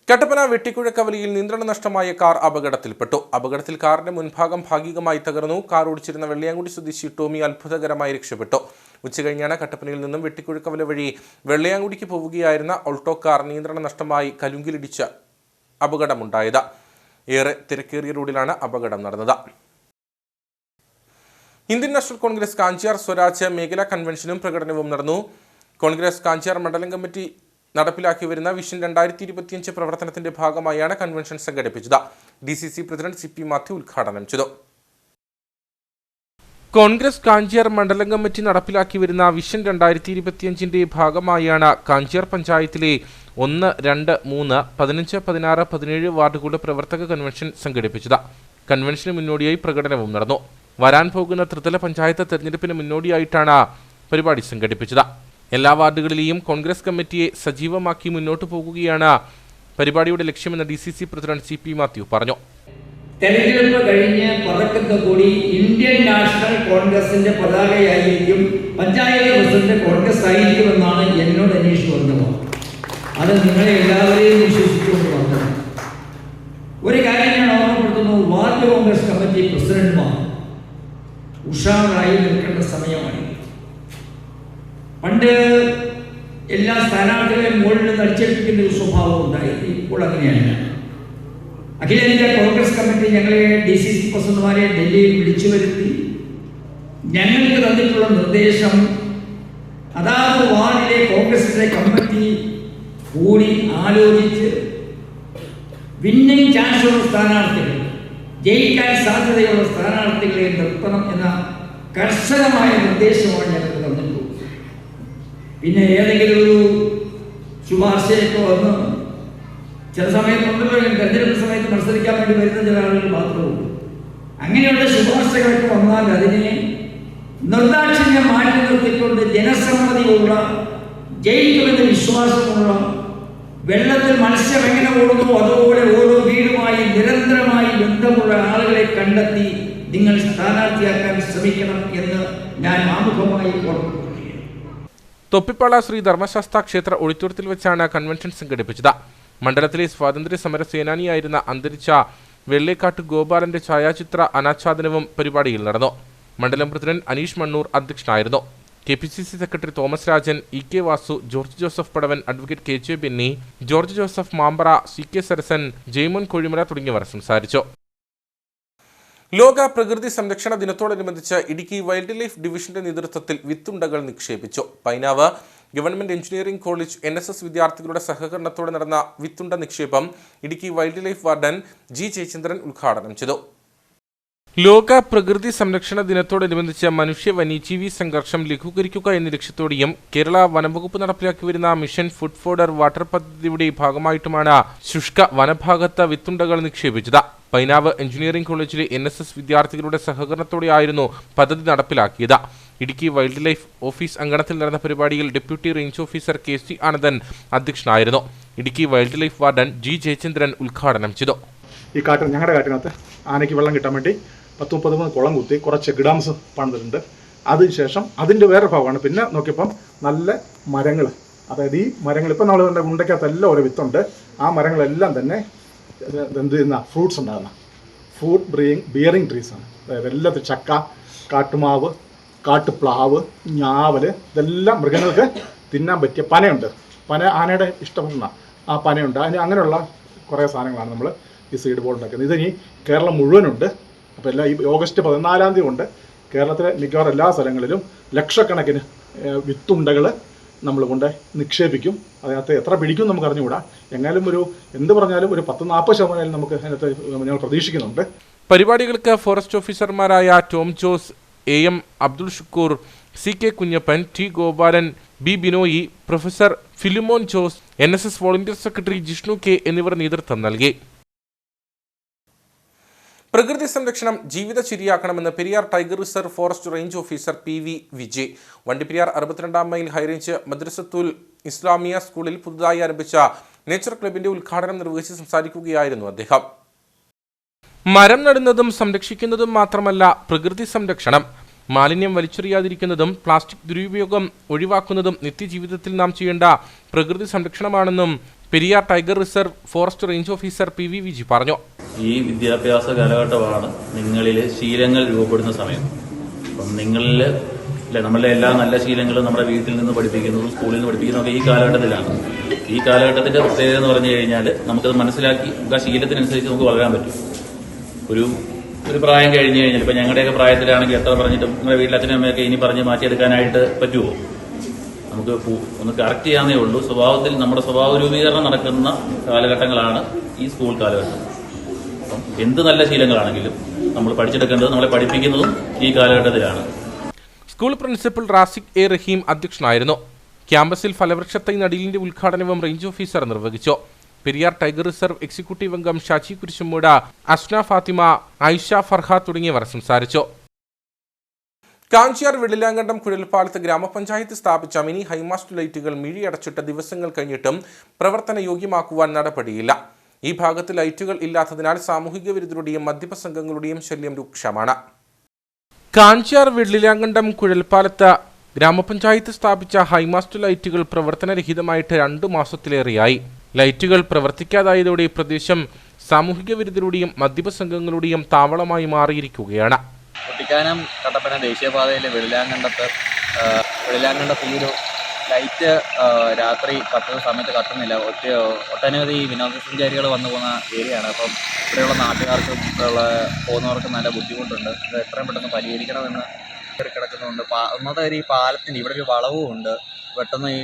കട്ടപ്പന വെട്ടിക്കുഴക്കവലിയിൽ നിയന്ത്രണം നഷ്ടമായ കാർ അപകടത്തിൽപ്പെട്ടു. അപകടത്തിൽ കാറിന്റെ മുൻഭാഗം ഭാഗികമായി തകർന്നു. കാർ ഓടിച്ചിരുന്ന വെള്ളയാങ്കുടി സ്വദേശി ടോമി അത്ഭുതകരമായി രക്ഷപ്പെട്ടു. ഉച്ചകഴിഞ്ഞാണ് കട്ടപ്പനയിൽ നിന്നും വെട്ടിക്കുഴക്കവല വഴി വെള്ളയാങ്കുടിക്ക് പോവുകയായിരുന്ന ഓൾട്ടോ കാർ നിയന്ത്രണം നഷ്ടമായി കലുങ്കിലിടിച്ച് അപകടമുണ്ടായത്. ഏറെ തിരക്കേറിയ റോഡിലാണ് അപകടം നടന്നത്. ഇന്ത്യൻ നാഷണൽ കോൺഗ്രസ് കാഞ്ചിയാർ സ്വരാജ് മേഖലാ കൺവെൻഷനും പ്രകടനവും നടന്നു. കോൺഗ്രസ് കാഞ്ചിയാർ മണ്ഡലം കമ്മിറ്റി നടപ്പിലാക്കി വരുന്ന വിഷൻ 2025 പ്രവർത്തനത്തിന്റെ ഭാഗമായാണ് കൺവെൻഷൻ സംഘടിപ്പിച്ചത്. DCC പ്രസിഡന്റ് CP മാത്യു ഉദ്ഘാടനം ചെയ്തു. കോൺഗ്രസ് കാഞ്ചിയാർ മണ്ഡലം കമ്മിറ്റി നടപ്പിലാക്കി വരുന്ന വിഷൻ 2025ന്റെ ഭാഗമായാണ് കാഞ്ചിയാർ പഞ്ചായത്തിലെ 1, 2, 3, 15, 16, 17 വാർഡുകളുടെ പ്രവർത്തക കൺവെൻഷൻ സംഘടിപ്പിച്ചത്. കൺവെൻഷന് മുന്നോടിയായി പ്രകടനവും നടന്നു. വരാൻ പോകുന്ന ത്രിതല പഞ്ചായത്ത് തെരഞ്ഞെടുപ്പിന് മുന്നോടിയായിട്ടാണ് പരിപാടി സംഘടിപ്പിച്ചത്. എല്ലാ വാർഡുകളിലെയും കോൺഗ്രസ് കമ്മിറ്റിയെ സജീവമാക്കി മുന്നോട്ടു പോകുകയാണ് പരിപാടിയുടെ ലക്ഷ്യമെന്ന് DCC പ്രസിഡന്റ് CP മാത്യു പറഞ്ഞു. തെരഞ്ഞെടുപ്പ് കഴിഞ്ഞ് പറക്കുന്ന കൂടി ഇന്ത്യൻ നാഷണൽ കോൺഗ്രസിന്റെ പതാകയായിരിക്കും, പഞ്ചായത്ത് പ്രസിഡന്റ് കോൺഗ്രസ് ആയിരിക്കുമെന്നാണ് എന്നോട് അന്വേഷിച്ചു വന്നത്. അത് നിങ്ങളെ എല്ലാവരെയും വിശ്വസിച്ചുകൊണ്ട് വന്നത്. ഒരു കാര്യം ഞാൻ ഓർമ്മപ്പെടുത്തുന്നു, വാർഡ് കോൺഗ്രസ് കമ്മിറ്റി പ്രസിഡന്റുമാർ ഉഷാറായി നിൽക്കേണ്ട സമയമാണ്. പണ്ട് എല്ലാ സ്ഥാനാർത്ഥികളെയും മുകളിൽ നിന്ന് അടിച്ചേൽപ്പിക്കുന്ന ഒരു സ്വഭാവം ഉണ്ടായിരുന്നു. ഇപ്പോൾ അങ്ങനെയല്ല. അഖിലേന്ത്യാ കോൺഗ്രസ് കമ്മിറ്റി ഞങ്ങളെ DCC പ്രസിഡന്റുമാരെ ഡൽഹിയിൽ വിളിച്ചു വരുത്തി ഞങ്ങൾക്ക് തന്നിട്ടുള്ള നിർദ്ദേശം അതാത് വാർഡിലെ കോൺഗ്രസിന്റെ കമ്മിറ്റി കൂടി ആലോചിച്ച് വിന്നിംഗ് ചാൻസുള്ള സ്ഥാനാർത്ഥികൾ, ജയിക്കാൻ സാധ്യതയുള്ള സ്ഥാനാർത്ഥികളെ നിർത്തണം എന്ന കർശനമായ നിർദ്ദേശമാണ് ഞങ്ങൾക്ക് തന്നിട്ടുള്ളത്. പിന്നെ ഏതെങ്കിലും ഒരു ശുപാർശയൊക്കെ വന്ന് ചില സമയത്തുണ്ടല്ലോ, തെരഞ്ഞെടുപ്പ് സമയത്ത് മത്സരിക്കാൻ വേണ്ടി വരുന്ന ചില ആളുകൾ മാത്രമേ ഉള്ളൂ. അങ്ങനെയുള്ള ശുപാർശകളൊക്കെ വന്നാൽ അതിനെ നിർദാക്ഷിണ്യം മാറ്റി നിർത്തിക്കൊണ്ട് ജനസമ്മതിയുള്ള, ജയിക്കുമെന്ന് വിശ്വാസമുള്ള, വെള്ളത്തിൽ മത്സ്യം എങ്ങനെ ഓടുന്നു അതുപോലെ ഓരോ വീടുമായി നിരന്തരമായി ബന്ധമുള്ള ആളുകളെ കണ്ടെത്തി നിങ്ങൾ സ്ഥാനാർത്ഥിയാക്കാൻ ശ്രമിക്കണം എന്ന് ഞാൻ ആമുഖമായി ഓർമ്മിക്കുന്നു. തൊപ്പിപ്പാള ശ്രീ ധർമ്മശാസ്ത്ര ക്ഷേത്ര ഒളിത്തോട്ടത്തിൽ വെച്ചാണ് കൺവെൻഷൻ സംഘടിപ്പിച്ചത്. മണ്ഡലത്തിലെ സ്വാതന്ത്ര്യ സമര സേനാനിയായിരുന്ന അന്തരിച്ച വെള്ളേക്കാട്ട് ഗോപാലന്റെ ഛായാചിത്ര അനാച്ഛാദനവും പരിപാടിയിൽ നടന്നു. മണ്ഡലം പ്രസിഡന്റ് അനീഷ് മണ്ണൂർ അധ്യക്ഷനായിരുന്നു. KPCC secretary Thomas Rajan, EK Vasu, George Joseph Padavan, advocate KJ Benny, George Joseph Mampara, CK സരസൻ, ജയ്മോൻ കൊഴിമല തുടങ്ങിയവർ സംസാരിച്ചു. ലോക പ്രകൃതി സംരക്ഷണ ദിനത്തോടനുബന്ധിച്ച് ഇടുക്കി വൈൽഡ് ലൈഫ് ഡിവിഷന്റെ നേതൃത്വത്തിൽ വിത്തുണ്ടകൾ നിക്ഷേപിച്ചു. Painavu government engineering college NSS വിദ്യാർത്ഥികളുടെ സഹകരണത്തോടെ നടന്ന വിത്തുണ്ട നിക്ഷേപം Idukki wild life warden G. Jayachandran ഉദ്ഘാടനം ചെയ്തു. ലോക പ്രകൃതി സംരക്ഷണ ദിനത്തോടനുബന്ധിച്ച് മനുഷ്യ വന്യജീവി സംഘർഷം ലഘൂകരിക്കുക എന്ന ലക്ഷ്യത്തോടെയും കേരള വനംവകുപ്പ് നടപ്പിലാക്കി വരുന്ന മിഷൻ ഫുഡ് ഫോഡർ വാട്ടർ പദ്ധതിയുടെ ഭാഗമായിട്ടുമാണ് ശുഷ്ക വനഭാഗത്ത് വിത്തുണ്ടകൾ നിക്ഷേപിച്ചത്. പൈനാവ് എഞ്ചിനീയറിംഗ് കോളേജിലെ NSS വിദ്യാർത്ഥികളുടെ സഹകരണത്തോടെയായിരുന്നു പദ്ധതി നടപ്പിലാക്കിയത്. ഇടുക്കി വൈൽഡ് ലൈഫ് ഓഫീസ് അങ്കണത്തിൽ നടന്ന പരിപാടിയിൽ deputy range officer KC Anandan അധ്യക്ഷനായിരുന്നു. Idukki wild life warden G. Jayachandran ഉദ്ഘാടനം ചെയ്തു. ഈ ഞങ്ങളുടെ കാട്ടിനകത്ത് ആനയ്ക്ക് വെള്ളം കിട്ടാൻ വേണ്ടി 10-33 കുളം കുത്തി കുറച്ച് ഗിഡാംസ് പണിതിട്ടുണ്ട്. അതിനുശേഷം അതിൻ്റെ വേറെ ഭാഗമാണ്. പിന്നെ നോക്കിയപ്പം നല്ല മരങ്ങൾ, അതായത് ഈ മരങ്ങൾ ഇപ്പം നമ്മൾ ഉണ്ടയ്ക്കകത്തെല്ലാം ഓരോ വിത്തുണ്ട്. ആ മരങ്ങളെല്ലാം തന്നെ എന്ത് ചെയ്യുന്ന ഫ്രൂട്ട്സ് ഉണ്ടാകുന്ന ഫ്രൂട്ട് ബിയറിംഗ് ട്രീസാണ്. അതായത് എല്ലാത്തിനും ചക്ക, കാട്ടുമാവ്, കാട്ടുപ്ലാവ്, ഞാവൽ, ഇതെല്ലാം മൃഗങ്ങൾക്ക് തിന്നാൻ പറ്റിയ പനയുണ്ട്. പന ആനയുടെ ഇഷ്ടപ്പെടുന്ന ആ പനയുണ്ട്. അങ്ങനെയുള്ള കുറേ സാധനങ്ങളാണ് നമ്മൾ ഈ സീഡ് ബോൾ ഉണ്ടാക്കുന്നത്. ഇതിനി കേരളം മുഴുവനുണ്ട്. അപ്പോൾ ഈ ഓഗസ്റ്റ് 14 കൊണ്ട് കേരളത്തിലെ മിക്കവാറും എല്ലാ സ്ഥലങ്ങളിലും ലക്ഷക്കണക്കിന് വിത്തുണ്ടകൾ നമ്മൾ കൊണ്ട് നിക്ഷേപിക്കും. അതിനകത്ത് എത്ര പിടിക്കും നമുക്ക് അറിഞ്ഞുകൂടാ. എങ്ങാലും എന്ത് പറഞ്ഞാലും ഒരു 10-40% നമുക്ക് അതിനകത്ത് ഞങ്ങൾ പ്രതീക്ഷിക്കുന്നുണ്ട്. പരിപാടികൾക്ക് ഫോറസ്റ്റ് ഓഫീസർമാരായ Tom Jose, AM Abdul Shukkur, CK Kunjappan, T. Gopalan, B. Binoy, professor Philemon Jose, NSS volunteer secretary Jishnu K എന്നിവർ നേതൃത്വം നൽകി. പ്രകൃതി സംരക്ഷണം ജീവിതചര്യയാക്കണമെന്ന് Periyar tiger reserve forest range officer PV Vijay. Vandiperiyar 62 mile high range Madrasathul Islamia സ്കൂളിൽ പുതുതായി ആരംഭിച്ച നേച്ചർ ക്ലബിന്റെ ഉദ്ഘാടനം നിർവഹിച്ച് സംസാരിക്കുകയായിരുന്നു അദ്ദേഹം. മരം നടുന്നതും സംരക്ഷിക്കുന്നതും മാത്രമല്ല പ്രകൃതി സംരക്ഷണം. മാലിന്യം വലിച്ചെറിയാതിരിക്കുന്നതും പ്ലാസ്റ്റിക് ദുരുപയോഗം ഒഴിവാക്കുന്നതും നിത്യജീവിതത്തിൽ നാം ചെയ്യേണ്ട പ്രകൃതി സംരക്ഷണമാണെന്നും Periyar tiger reserve forest range officer PV Vijay പറഞ്ഞു. ഈ വിദ്യാഭ്യാസ കാലഘട്ടമാണ് നിങ്ങളിൽ ശീലങ്ങൾ രൂപപ്പെടുന്ന സമയം. അപ്പം നിങ്ങളിൽ നമ്മളുടെ എല്ലാ നല്ല ശീലങ്ങളും നമ്മുടെ വീട്ടിൽ നിന്ന് പഠിപ്പിക്കുന്നതും സ്കൂളിൽ നിന്ന് പഠിപ്പിക്കുന്നതൊക്കെ ഈ കാലഘട്ടത്തിലാണ്. ഈ കാലഘട്ടത്തിന്റെ പ്രത്യേകത എന്ന് പറഞ്ഞു കഴിഞ്ഞാൽ നമുക്കത് മനസ്സിലാക്കി ആ ശീലത്തിനനുസരിച്ച് നമുക്ക് വളരാൻ പറ്റും. ഒരു പ്രായം കഴിഞ്ഞ് കഴിഞ്ഞാൽ ഇപ്പം ഞങ്ങളുടെയൊക്കെ പ്രായത്തിലാണെങ്കിൽ എത്ര പറഞ്ഞിട്ടും നിങ്ങളുടെ വീട്ടിൽ അച്ഛനും അമ്മയൊക്കെ ഇനി പറഞ്ഞ് മാറ്റിയെടുക്കാനായിട്ട് പറ്റുമോ? നമുക്ക് ഒന്ന് കറക്റ്റ് ചെയ്യാന്നേ ഉള്ളൂ. സ്വഭാവത്തിൽ നമ്മുടെ സ്വഭാവ രൂപീകരണം നടക്കുന്ന കാലഘട്ടങ്ങളാണ് ഈ സ്കൂൾ കാലഘട്ടം. അപ്പം എന്ത് നല്ല ശീലങ്ങളാണെങ്കിലും നമ്മൾ പഠിച്ചെടുക്കേണ്ടത് നമ്മളെ പഠിപ്പിക്കുന്നതും ഈ കാലഘട്ടത്തിലാണ്. School principal Raziq A. റഹീം അധ്യക്ഷനായിരുന്നു. ക്യാമ്പസിൽ ഫലവൃക്ഷത്തൈ നടീലിന്റെ ഉദ്ഘാടനവും റേഞ്ച് ഓഫീസർ നിർവഹിച്ചു. പെരിയാർ ടൈഗർ റിസർവ് എക്സിക്യൂട്ടീവ് അംഗം ഷാജി കുരിശുമൂട്, അസ്ന ഫാത്തിമ, ആയിഷ ഫർഹ തുടങ്ങിയവർ സംസാരിച്ചു. കാഞ്ചിയാർ വെള്ളിലാങ്കണ്ടം കുഴൽപ്പാലത്ത് ഗ്രാമപഞ്ചായത്ത് സ്ഥാപിച്ച മിനി ഹൈമാസ്റ്റ് ലൈറ്റുകൾ മിഴിയടച്ചിട്ട ദിവസങ്ങൾ കഴിഞ്ഞിട്ടും പ്രവർത്തന യോഗ്യമാക്കുവാൻ നടപടിയില്ല. ഈ ഭാഗത്ത് ലൈറ്റുകൾ ഇല്ലാത്തതിനാൽ സാമൂഹിക വിരുദ്ധരുടെയും മദ്യപ സംഘങ്ങളുടെയും ശല്യം രൂക്ഷമാണ്. കാഞ്ചിയാർ വെള്ളിലാങ്കണ്ടം കുഴൽപ്പാലത്ത് ഗ്രാമപഞ്ചായത്ത് സ്ഥാപിച്ച ഹൈമാസ്റ്റ് ലൈറ്റുകൾ പ്രവർത്തനരഹിതമായിട്ട് 2 മാസത്തിലേറെയായി. ലൈറ്റുകൾ പ്രവർത്തിക്കാതായതോടെ പ്രദേശം സാമൂഹിക വിരുദ്ധരുടെയും മദ്യപ സംഘങ്ങളുടെയും താവളമായി മാറിയിരിക്കുകയാണ്. കുട്ടിക്കാനം കട്ടപ്പന ദേശീയപാതയിലെ വെള്ളിലാങ്കണ്ടത്ത് ഈ ഒരു ലൈറ്റ് രാത്രി കത്തുന്ന സമയത്ത് കത്തുന്നില്ല. ഒട്ടനവധി വിനോദസഞ്ചാരികൾ വന്നു പോകുന്ന ഏരിയയാണ്. അപ്പം ഇവിടെയുള്ള നാട്ടുകാർക്കും പോകുന്നവർക്കും നല്ല ബുദ്ധിമുട്ടുണ്ട്. ഇത് എത്രയും പെട്ടെന്ന് പരിഹരിക്കണമെന്ന് കിടക്കുന്നുണ്ട്. ഒന്നാമത്തെ ഈ പാലത്തിന് ഇവിടെ ഒരു വളവും ഉണ്ട്. പെട്ടെന്ന് ഈ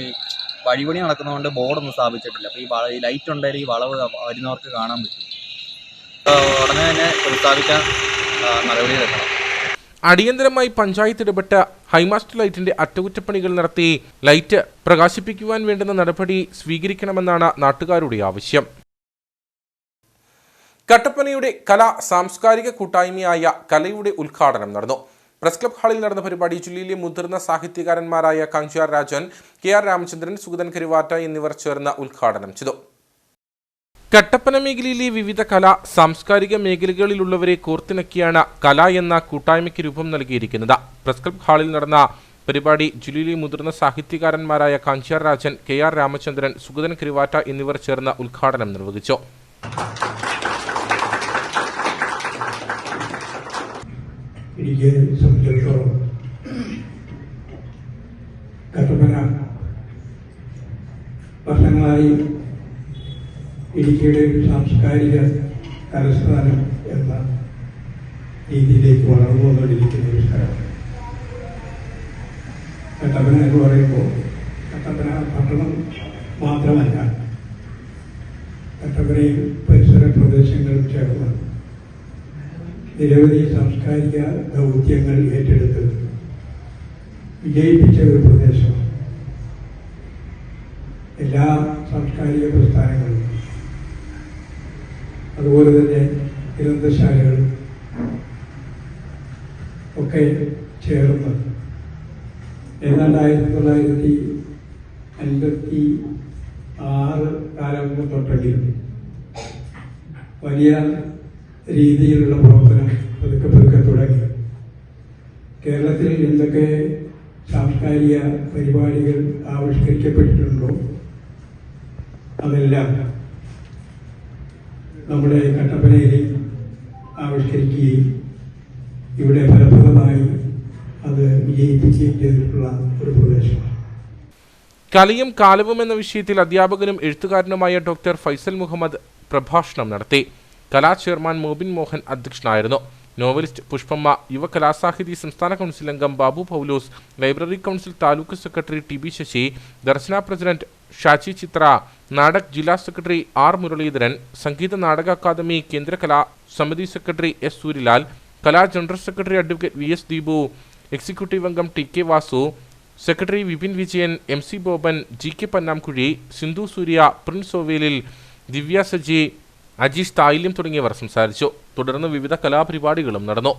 വഴിപണി നടക്കുന്നതുകൊണ്ട് ബോർഡൊന്നും സ്ഥാപിച്ചിട്ടില്ല. അപ്പോൾ ഈ ലൈറ്റ് ഉണ്ടെങ്കിൽ ഈ വളവ് വരുന്നവർക്ക് കാണാൻ പറ്റും. ഉടനെ തന്നെ പുനഃസ്ഥാപിക്കാൻ നടപടിയെടുക്കണം. അടിയന്തരമായി പഞ്ചായത്ത് ഇടപെട്ട് ഹൈമാസ്റ്റ് ലൈറ്റിന്റെ അറ്റകുറ്റപ്പണികൾ നടത്തി ലൈറ്റ് പ്രകാശിപ്പിക്കുവാൻ വേണ്ടുന്ന നടപടി സ്വീകരിക്കണമെന്നാണ് നാട്ടുകാരുടെ ആവശ്യം. കട്ടപ്പനയുടെ കലാ സാംസ്കാരിക കൂട്ടായ്മയായ കലയുടെ ഉദ്ഘാടനം നടന്നു. പ്രസ് ക്ലബ് ഹാളിൽ നടന്ന പരിപാടി ജില്ലയിലെ മുതിർന്ന സാഹിത്യകാരന്മാരായ കാഞ്ചിയാർ രാജൻ, KR രാമചന്ദ്രൻ, സുഗതൻ കരുവാറ്റ എന്നിവർ ചേർന്ന് ഉദ്ഘാടനം ചെയ്തു. കട്ടപ്പന മേഖലയിലെ വിവിധ കലാ സാംസ്കാരിക മേഖലകളിലുള്ളവരെ കോർത്തിണക്കിയാണ് കല എന്ന കൂട്ടായ്മയ്ക്ക് രൂപം നൽകിയിരിക്കുന്നത്. പ്രസ് ക്ലബ് ഹാളിൽ നടന്ന പരിപാടി ജില്ലയിലെ മുതിർന്ന സാഹിത്യകാരന്മാരായ കാഞ്ചിയാർ രാജൻ, KR രാമചന്ദ്രൻ, സുഗതൻ കരുവാറ്റ എന്നിവർ ചേർന്ന് ഉദ്ഘാടനം നിർവഹിച്ചു. എനിക്ക് സംബന്ധിച്ചിടത്തോളം കട്ടപ്പന വർഷങ്ങളായി ഇടുക്കിയുടെ ഒരു സാംസ്കാരിക തലസ്ഥാനം എന്ന രീതിയിലേക്ക് വളർന്നു വന്നുകൊണ്ടിരിക്കുന്ന ഒരു സ്ഥലമാണ് കട്ടപ്പന എന്ന് പറയുമ്പോൾ കട്ടപ്പന പട്ടണം മാത്രമല്ല, കട്ടപ്പനയും പരിസര പ്രദേശങ്ങളും ചേർന്ന് നിരവധി സാംസ്കാരിക ദൗത്യങ്ങൾ ഏറ്റെടുത്ത് വിജയിപ്പിച്ച ഒരു പ്രദേശമാണ്. എല്ലാ സാംസ്കാരിക പ്രസ്ഥാനങ്ങളും അതുപോലെ തന്നെ ഗ്രന്ഥശാലകളും ഒക്കെ ചേർന്ന് ഏതാണ്ട് 1956 കാലം തൊട്ടെങ്കിലും വലിയ രീതിയിലുള്ള പ്രവർത്തനം പതുക്കെ തുടങ്ങി. കേരളത്തിൽ എന്തൊക്കെ സാംസ്കാരിക പരിപാടികൾ ആവിഷ്കരിക്കപ്പെട്ടിട്ടുണ്ടോ അതെല്ലാം നമ്മുടെ കട്ടപ്പനയിൽ ആവിഷ്കരിക്കുകയും ഇവിടെ ഫലപ്രദമായി അത് വിജയിപ്പിക്കുകയും ചെയ്തിട്ടുള്ള ഒരു പ്രദേശമാണ്. കലയും കാലവും എന്ന വിഷയത്തിൽ അധ്യാപകനും എഴുത്തുകാരനുമായ ഡോക്ടർ ഫൈസൽ മുഹമ്മദ് പ്രഭാഷണം നടത്തി. കലാ ചെയർമാൻ മോബിൻ മോഹൻ അധ്യക്ഷനായിരുന്നു. നോവലിസ്റ്റ് പുഷ്പമ്മ, യുവ കലാസാഹിതി സംസ്ഥാന കൗൺസിൽ അംഗം Babu Paulose, library council taluk secretary T B Sasi, Darshana president Shachi Chithra, Nadak ജില്ലാ secretary R Muraleedharan, Sangeetha Nataka academy കേന്ദ്ര കലാ സമിതി സെക്രട്ടറി എസ് സൂര്യലാൽ, കലാ general secretary advocate V S Deepu, executive അംഗം T K Vasu, secretary Vipin Vijayan, M C Boban, G K Pannamkuzhi, Sindhu Surya, Prince Ovelil, Divya Saji, Ajeesh Thayillyam തുടങ്ങിയവർ സംസാരിച്ചു. തുടർന്ന് വിവിധ കലാപരിപാടികളും നടന്നു.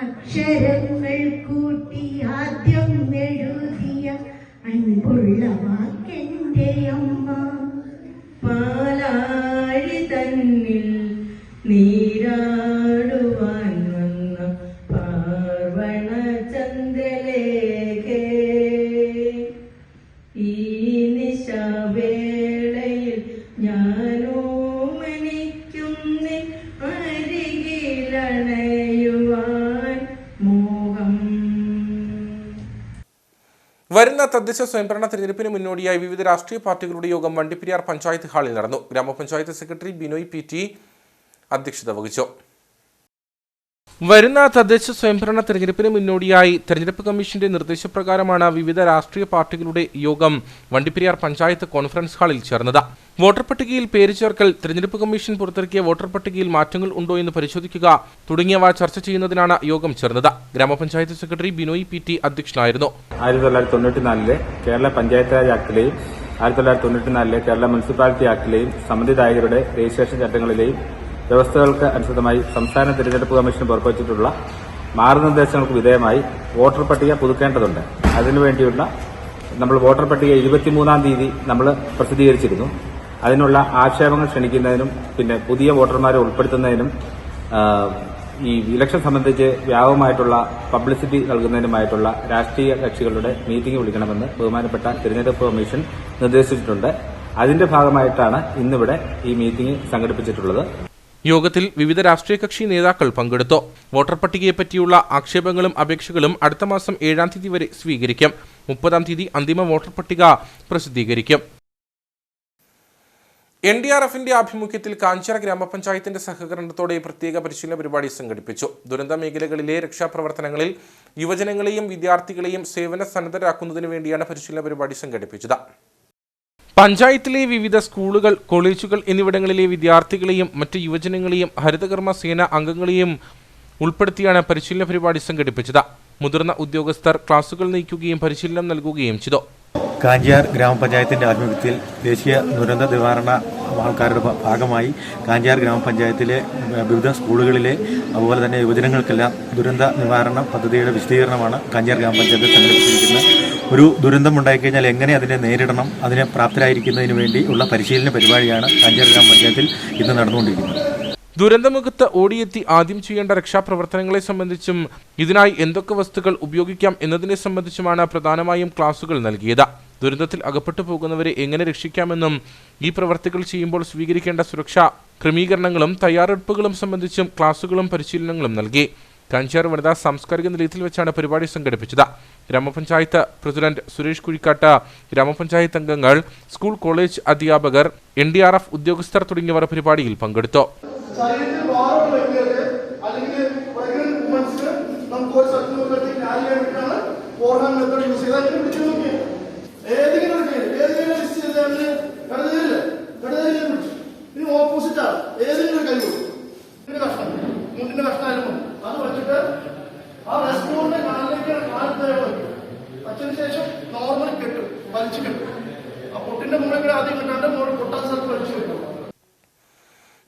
അക്ഷരങ്ങൾ കൂട്ടി ആദ്യം എഴുതിയ അൻപുള്ള വാക്കെന്റെ അമ്മ. പാലാഴി തന്നിൽ നീരാടുവാൻ വന്ന പാർവണ ചന്ദ്രലേഖേ, ഈ നിശാവേളയിൽ ഞാനോ മനിക്കുന്ന അരികിലണയുവാൻ മോഹം. വരുന്ന തദ്ദേശ സ്വയംഭരണ തെരഞ്ഞെടുപ്പിന് മുന്നോടിയായി വിവിധ രാഷ്ട്രീയ പാർട്ടികളുടെ യോഗം വണ്ടിപ്പെരിയാർ പഞ്ചായത്ത് ഹാളിൽ നടന്നു. ഗ്രാമപഞ്ചായത്ത് സെക്രട്ടറി ബിനോയ് PT അധ്യക്ഷത വഹിച്ചു. വരുന്ന തദ്ദേശ സ്വയംഭരണ തെരഞ്ഞെടുപ്പിന് മുന്നോടിയായി തെരഞ്ഞെടുപ്പ് കമ്മീഷന്റെ നിർദ്ദേശപ്രകാരമാണ് വിവിധ രാഷ്ട്രീയ പാർട്ടികളുടെ യോഗം വണ്ടിപ്പെരിയാർ പഞ്ചായത്ത് കോൺഫറൻസ് ഹാളിൽ ചേർന്നത്. വോട്ടർ പട്ടികയിൽ പേര് ചേർക്കൽ, തെരഞ്ഞെടുപ്പ് കമ്മീഷൻ പുറത്തിറക്കിയ വോട്ടർ പട്ടികയിൽ മാറ്റങ്ങൾ ഉണ്ടോ എന്ന് പരിശോധിക്കുക തുടങ്ങിയവ ചർച്ച ചെയ്യുന്നതിനാണ് യോഗം ചേർന്നത്. ഗ്രാമപഞ്ചായത്ത് സെക്രട്ടറി ബിനോയ് PT അധ്യക്ഷനായിരുന്നു. 1994 കേരള പഞ്ചായത്ത് രാജ് ആക്ടിലെയും 1994 കേരള മുനിസിപ്പാലിറ്റി ആക്ടിലെയും സമ്മതിദായകരുടെ രജിസ്ട്രേഷൻ ചട്ടങ്ങളിലെയും വ്യവസ്ഥകൾക്ക് അനുസൃതമായി സംസ്ഥാന തെരഞ്ഞെടുപ്പ് കമ്മീഷൻ പുറപ്പെടുവിച്ചിട്ടുള്ള മാർഗനിർദ്ദേശങ്ങൾക്ക് വിധേയമായി വോട്ടർ പട്ടിക പുതുക്കേണ്ടതുണ്ട്. അതിനുവേണ്ടിയുള്ള നമ്മൾ വോട്ടർ പട്ടിക 23-ാം തീയതി നമ്മൾ പ്രസിദ്ധീകരിച്ചിരുന്നു. അതിനുള്ള ആക്ഷേപങ്ങൾ ക്ഷണിക്കുന്നതിനും പിന്നെ പുതിയ വോട്ടർമാരെ ഉൾപ്പെടുത്തുന്നതിനും ഈ ഇലക്ഷൻ സംബന്ധിച്ച് വ്യാപകമായിട്ടുള്ള പബ്ലിസിറ്റി നൽകുന്നതിനുമായിട്ടുള്ള രാഷ്ട്രീയ കക്ഷികളുടെ മീറ്റിംഗ് വിളിക്കണമെന്ന് ബഹുമാനപ്പെട്ട തെരഞ്ഞെടുപ്പ് കമ്മീഷൻ നിർദ്ദേശിച്ചിട്ടുണ്ട്. അതിന്റെ ഭാഗമായിട്ടാണ് ഇന്നിവിടെ ഈ മീറ്റിംഗ് സംഘടിപ്പിച്ചിട്ടുള്ളത്. യോഗത്തിൽ വിവിധ രാഷ്ട്രീയ കക്ഷി നേതാക്കൾ പങ്കെടുത്തു. വോട്ടർ പട്ടികയെപ്പറ്റിയുള്ള ആക്ഷേപങ്ങളും അപേക്ഷകളും അടുത്ത മാസം 7-ാം തീയതി വരെ സ്വീകരിക്കും. 30-ാം തീയതി അന്തിമ വോട്ടർ പട്ടിക പ്രസിദ്ധീകരിക്കും. NDRFന്റെ ആഭിമുഖ്യത്തിൽ കാഞ്ചിറ ഗ്രാമപഞ്ചായത്തിന്റെ സഹകരണത്തോടെ പ്രത്യേക പരിശീലന പരിപാടി സംഘടിപ്പിച്ചു. ദുരന്ത മേഖലകളിലെ രക്ഷാപ്രവർത്തനങ്ങളിൽ യുവജനങ്ങളെയും വിദ്യാർത്ഥികളെയും സേവന സന്നദ്ധരാക്കുന്നതിനു വേണ്ടിയാണ് പരിശീലന പരിപാടി സംഘടിപ്പിച്ചത്. പഞ്ചായത്തിലെ വിവിധ സ്കൂളുകൾ, കോളേജുകൾ എന്നിവിടങ്ങളിലെ വിദ്യാർത്ഥികളെയും മറ്റ് യുവജനങ്ങളെയും ഹരിതകർമ്മ സേന അംഗങ്ങളെയും ഉൾപ്പെടുത്തിയാണ് പരിശീലന പരിപാടി സംഘടിപ്പിച്ചത്. മുതിർന്ന ഉദ്യോഗസ്ഥർ ക്ലാസുകൾ നയിക്കുകയും പരിശീലനം നൽകുകയും ചെയ്തു. കാഞ്ചിയാർ ഗ്രാമപഞ്ചായത്തിൻ്റെ ആഭിമുഖ്യത്തിൽ ദേശീയ ദുരന്ത നിവാരണ ആൾക്കാരുടെ ഭാഗമായി കാഞ്ചിയാർ ഗ്രാമപഞ്ചായത്തിലെ വിവിധ സ്കൂളുകളിലെ അതുപോലെ തന്നെ യുവജനങ്ങൾക്കെല്ലാം ദുരന്ത നിവാരണ പദ്ധതിയുടെ വിശദീകരണമാണ് കാഞ്ചിയാർ ഗ്രാമപഞ്ചായത്ത് സംഘടിപ്പിച്ചിരിക്കുന്നത്. ഒരു ദുരന്തം ഉണ്ടായിക്കഴിഞ്ഞാൽ എങ്ങനെ അതിനെ നേരിടണം, അതിനെ പ്രാപ്തരായിരിക്കുന്നതിന് വേണ്ടി ഉള്ള പരിശീലന പരിപാടിയാണ് കാഞ്ചിയാർ ഗ്രാമപഞ്ചായത്തിൽ ഇന്ന് നടന്നുകൊണ്ടിരിക്കുന്നത്. ദുരന്തമുഖത്ത് ഓടിയെത്തി ആദ്യം ചെയ്യേണ്ട രക്ഷാപ്രവർത്തനങ്ങളെ സംബന്ധിച്ചും ഇതിനായി എന്തൊക്കെ വസ്തുക്കൾ ഉപയോഗിക്കാം എന്നതിനെ സംബന്ധിച്ചുമാണ് പ്രധാനമായും ക്ലാസുകൾ നൽകിയത്. ദുരന്തത്തിൽ അകപ്പെട്ടു പോകുന്നവരെ എങ്ങനെ രക്ഷിക്കാമെന്നും ഈ പ്രവർത്തികൾ ചെയ്യുമ്പോൾ സ്വീകരിക്കേണ്ട സുരക്ഷാ ക്രമീകരണങ്ങളും തയ്യാറെടുപ്പുകളും സംബന്ധിച്ചും ക്ലാസുകളും പരിശീലനങ്ങളും നൽകി. കാഞ്ചാർ വനിതാ സാംസ്കാരിക നിലയത്തിൽ വെച്ചാണ് പരിപാടി സംഘടിപ്പിച്ചത്. ഗ്രാമപഞ്ചായത്ത് പ്രസിഡന്റ് സുരേഷ് കുഴിക്കാട്ട്, ഗ്രാമപഞ്ചായത്ത് അംഗങ്ങൾ, സ്കൂൾ കോളേജ് അധ്യാപകർ, NDRF ഉദ്യോഗസ്ഥർ തുടങ്ങിയവർ പരിപാടിയിൽ പങ്കെടുത്തു. അതിനുശേഷം നോർമൽ കെട്ടും വലിച്ചു കെട്ടും. ആ പൊട്ടിന്റെ മുകളിൽ ആദ്യം കിട്ടാണ്ട് പൊട്ടാൻ സ്ഥലത്ത് വലിച്ചു കെട്ടും.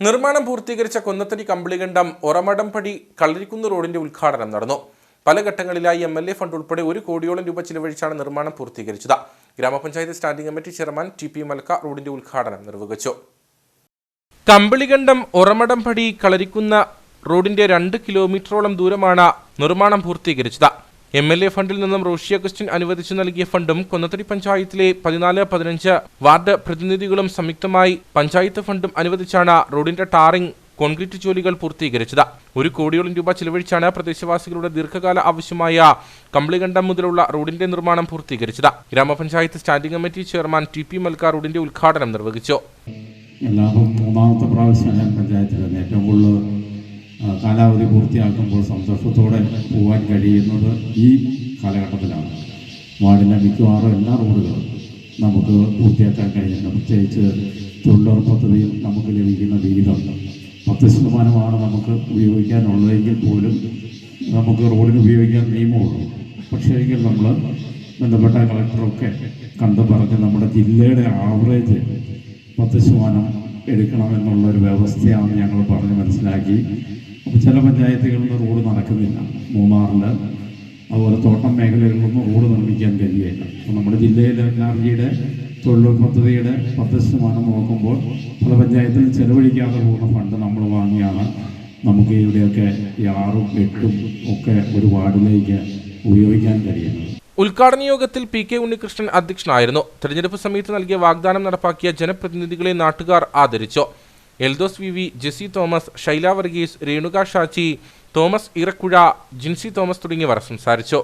നിർമ്മാണം പൂർത്തീകരിച്ച കൊന്നത്തടി കമ്പിളികണ്ടം ഒറമടംപടി കളരിക്കുന്ന് റോഡിന്റെ ഉദ്ഘാടനം നടന്നു. പല ഘട്ടങ്ങളിലായി MLA ഫണ്ട് ഉൾപ്പെടെ 1 കോടിയോളം രൂപ ചിലവഴിച്ചാണ് നിർമ്മാണം പൂർത്തീകരിച്ചത്. ഗ്രാമപഞ്ചായത്ത് standing committee chairman TP malka റോഡിന്റെ ഉദ്ഘാടനം നിർവഹിച്ചു. കമ്പിളികണ്ടം ഒറമടംപടി കളരിക്കുന്ന റോഡിന്റെ 2 കിലോമീറ്ററോളം ദൂരമാണ് നിർമ്മാണം പൂർത്തീകരിച്ചത്. MLA ഫണ്ടിൽ നിന്നും റോഷി അഗസ്റ്റിൻ അനുവദിച്ചു നൽകിയ ഫണ്ടും കൊന്നത്തടി പഞ്ചായത്തിലെ 14-15 വാർഡ് പ്രതിനിധികളും സംയുക്തമായി പഞ്ചായത്ത് ഫണ്ടും അനുവദിച്ചാണ് റോഡിന്റെ ടാറിംഗ് കോൺക്രീറ്റ് ജോലികൾ പൂർത്തീകരിച്ചത്. 1 കോടിയോളം രൂപ ചിലവഴിച്ചാണ് പ്രദേശവാസികളുടെ ദീർഘകാല ആവശ്യമായ കമ്പിളികണ്ടം മുതലുള്ള റോഡിന്റെ നിർമ്മാണം പൂർത്തീകരിച്ചത്. ഗ്രാമപഞ്ചായത്ത് standing committee chairman TP malka റോഡിന്റെ ഉദ്ഘാടനം നിർവഹിച്ചു. മൂന്നാമത്തെ പ്രാവശ്യം ഞാൻ പഞ്ചായത്തിൽ ഏറ്റവും കൂടുതൽ കാലാവധി പൂർത്തിയാക്കുമ്പോൾ സന്തോഷത്തോടെ പോകാൻ കഴിയുന്നത് ഈ കാലഘട്ടത്തിലാണ്. വാർഡിലെ മിക്കവാറും എല്ലാ റോഡുകളും നമുക്ക് പൂർത്തിയാക്കാൻ കഴിയുന്നു. പ്രത്യേകിച്ച് തൊഴിലുറപ്പ് പദ്ധതിയിൽ നമുക്ക് ലഭിക്കുന്ന വിഹിതം 10% നമുക്ക് ഉപയോഗിക്കാനുള്ളതെങ്കിൽ പോലും നമുക്ക് റോഡിന് ഉപയോഗിക്കാൻ നിയമമുള്ളൂ. പക്ഷേ എങ്കിൽ നമ്മൾ ബന്ധപ്പെട്ട കളക്ടറൊക്കെ കണ്ടു പറഞ്ഞ് നമ്മുടെ ജില്ലയുടെ ആവറേജ് 10% എടുക്കണമെന്നുള്ളൊരു വ്യവസ്ഥയാണ് ഞങ്ങൾ പറഞ്ഞ് മനസ്സിലാക്കി. അപ്പോൾ ചില പഞ്ചായത്തുകളിൽ റോഡ് നടക്കുന്നില്ല. മൂന്നാറിൽ അതുപോലെ തോട്ടം മേഖലകളിലൊന്നും റോഡ് നിർമ്മിക്കാൻ കഴിയുകയില്ല. അപ്പോൾ നമ്മുടെ ജില്ലയിലെ NRGയുടെ തൊഴിലുറപ്പ് പദ്ധതിയുടെ 10% നോക്കുമ്പോൾ പല പഞ്ചായത്തിലും ചെലവഴിക്കാതെ പോകുന്ന ഫണ്ട് നമ്മൾ വാങ്ങിയാണ് നമുക്ക് ഇവിടെയൊക്കെ 6ഉം 8ഉം ഒക്കെ ഒരു വാർഡിലേക്ക് ഉപയോഗിക്കാൻ കഴിയുന്നത്. ഉദ്ഘാടന യോഗത്തിൽ PK ഉണ്ണികൃഷ്ണൻ അധ്യക്ഷനായിരുന്നു. തെരഞ്ഞെടുപ്പ് സമയത്ത് നൽകിയ വാഗ്ദാനം നടപ്പാക്കിയ ജനപ്രതിനിധികളെ നാട്ടുകാർ ആദരിച്ചു. Eldhose VV, Jessy Thomas, Shaila Varghese, Renuka Shachi, Thomas Irakkuzha, Jincy Thomas തുടങ്ങിയവർ സംസാരിച്ചു.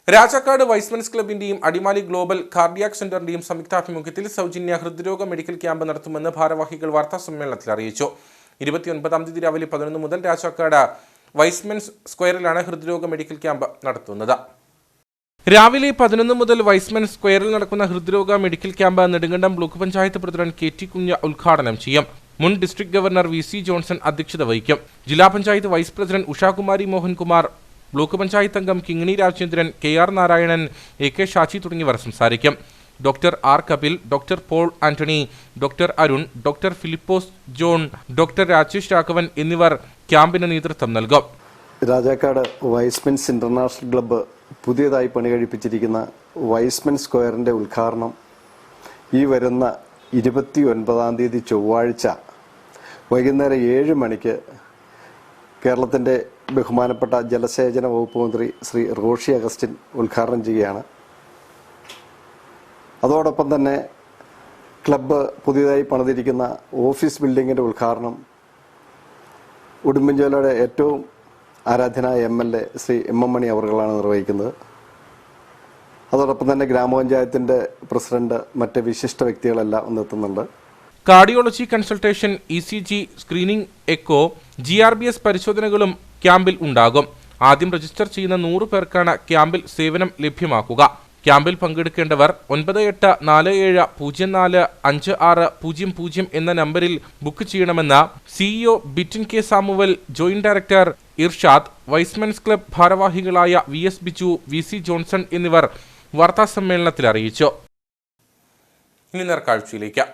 രാജാക്കാട് വൈസ്മെൻസ് ക്ലബിന്റെയും അടിമാലി ഗ്ലോബൽ കാർഡിയാക് സെന്ററിന്റെയും സംയുക്താഭിമുഖ്യത്തിൽ സൗജന്യ ഹൃദ്രോഗ മെഡിക്കൽ ക്യാമ്പ് നടത്തുമെന്ന് ഭാരവാഹികൾ വാർത്താ സമ്മേളനത്തിൽ അറിയിച്ചു. 29-ാം തീയതി രാവിലെ 11 മുതൽ രാജാക്കാട് വൈസ്മെൻസ് സ്ക്വയറിലാണ് ഹൃദ്രോഗ മെഡിക്കൽ ക്യാമ്പ് നടത്തുന്നത്. രാവിലെ 11 മുതൽ വൈസ്മെൻസ് സ്ക്വയറിൽ നടക്കുന്ന ഹൃദ്രോഗ medical camp Nedumkandam block panchayat president KT Kunju ഉദ്ഘാടനം ചെയ്യും. മുൻ ഡിസ്ട്രിക്ട് ഗവർണർ VC ജോൺസൺ അധ്യക്ഷത വഹിക്കും. ജില്ലാ panchayat vice president Ushakumari Mohankumar, block panchayat അംഗം കിങ്ങിണി രാജേന്ദ്രൻ, KR നാരായണൻ, AK ഷാച്ചി തുടങ്ങിയവർ സംസാരിക്കും. Doctor R Kapil, doctor Paul Antony, doctor Arun, doctor Philipose John, doctor Rajesh Raghavan എന്നിവർ ക്യാമ്പിന് നേതൃത്വം നൽകും. രാജാക്കാട് വൈസ്മെൻസ് ഇന്റർനാഷണൽ ക്ലബ്ബ് പുതിയതായി പണി കഴിപ്പിച്ചിരിക്കുന്ന വൈസ്മെൻസ് സ്ക്വയറിൻ്റെ ഉദ്ഘാടനം ഈ വരുന്ന 29-ാം തീയതി ചൊവ്വാഴ്ച വൈകുന്നേരം 7 മണിക്ക് കേരളത്തിൻ്റെ ബഹുമാനപ്പെട്ട ജലസേചന വകുപ്പ് മന്ത്രി ശ്രീ റോഷി അഗസ്റ്റിൻ ഉദ്ഘാടനം ചെയ്യുകയാണ്. അതോടൊപ്പം തന്നെ ക്ലബ്ബ് പുതിയതായി പണിതിരിക്കുന്ന ഓഫീസ് ബിൽഡിങ്ങിൻ്റെ ഉദ്ഘാടനം ഉടുമ്പൻചോലയുടെ ഏറ്റവും ആരാധ്യനായ MLA ശ്രീ MM മണി അവർകളാണ് നിർവഹിക്കുന്നത്. അതോടൊപ്പം തന്നെ ഗ്രാമപഞ്ചായത്തിൻ്റെ പ്രസിഡന്റ് മറ്റ് വിശിഷ്ട വ്യക്തികളെല്ലാം എത്തുന്നുണ്ട്. Cardiology consultation, ECG screening, echo, GRBS പരിശോധനകളും ക്യാമ്പിൽ ഉണ്ടാകും. ആദ്യം രജിസ്റ്റർ ചെയ്യുന്ന 100 പേർക്കാണ് ക്യാമ്പിൽ സേവനം ലഭ്യമാക്കുക. ക്യാമ്പിൽ പങ്കെടുക്കേണ്ടവർ 9847045600 എന്ന നമ്പറിൽ ബുക്ക് ചെയ്യണമെന്ന് CEO Bitin K Samuel, joint director Irshad, Y's Men's club ഭാരവാഹികളായ VS ബിജു, VC ജോൺസൺ എന്നിവർ വാർത്താസമ്മേളനത്തിൽ അറിയിച്ചു. ഇനി നേർക്കാഴ്ചയിലേക്ക്.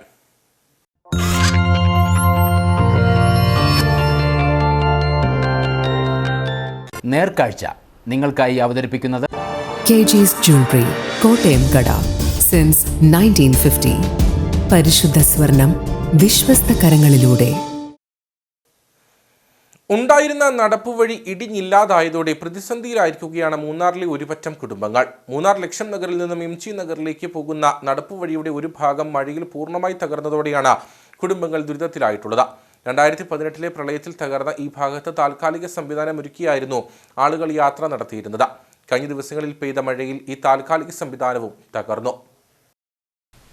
നേർക്കാഴ്ച നിങ്ങൾക്കായി അവതരിപ്പിക്കുന്നത് KG's Jewelry, കോട്ടയം കട. സിൻസ് 1950. പരിശുദ്ധ സ്വർണം വിശ്വസ്ത കരങ്ങളിലൂടെ ഉണ്ടായിരുന്ന നടപ്പുവഴി ഇടിഞ്ഞില്ലാതായതോടെ പ്രതിസന്ധിയിലായിരിക്കുകയാണ് മൂന്നാറിലെ ഒരുപറ്റം കുടുംബങ്ങൾ. മൂന്നാർ ലക്ഷം നഗറിൽ നിന്നും MG നഗറിലേക്ക് പോകുന്ന നടപ്പുവഴിയുടെ ഒരു ഭാഗം മഴയിൽ പൂർണ്ണമായി തകർന്നതോടെയാണ് കുടുംബങ്ങൾ ദുരിതത്തിലായിട്ടുള്ളത്. 2018 പ്രളയത്തിൽ തകർന്ന ഈ ഭാഗത്ത് താൽക്കാലിക സംവിധാനം ഒരുക്കിയായിരുന്നു ആളുകൾ യാത്ര നടത്തിയിരുന്നത്. കഴിഞ്ഞ ദിവസങ്ങളിൽ പെയ്ത മഴയിൽ ഈ താൽക്കാലിക സംവിധാനവും തകർന്നു.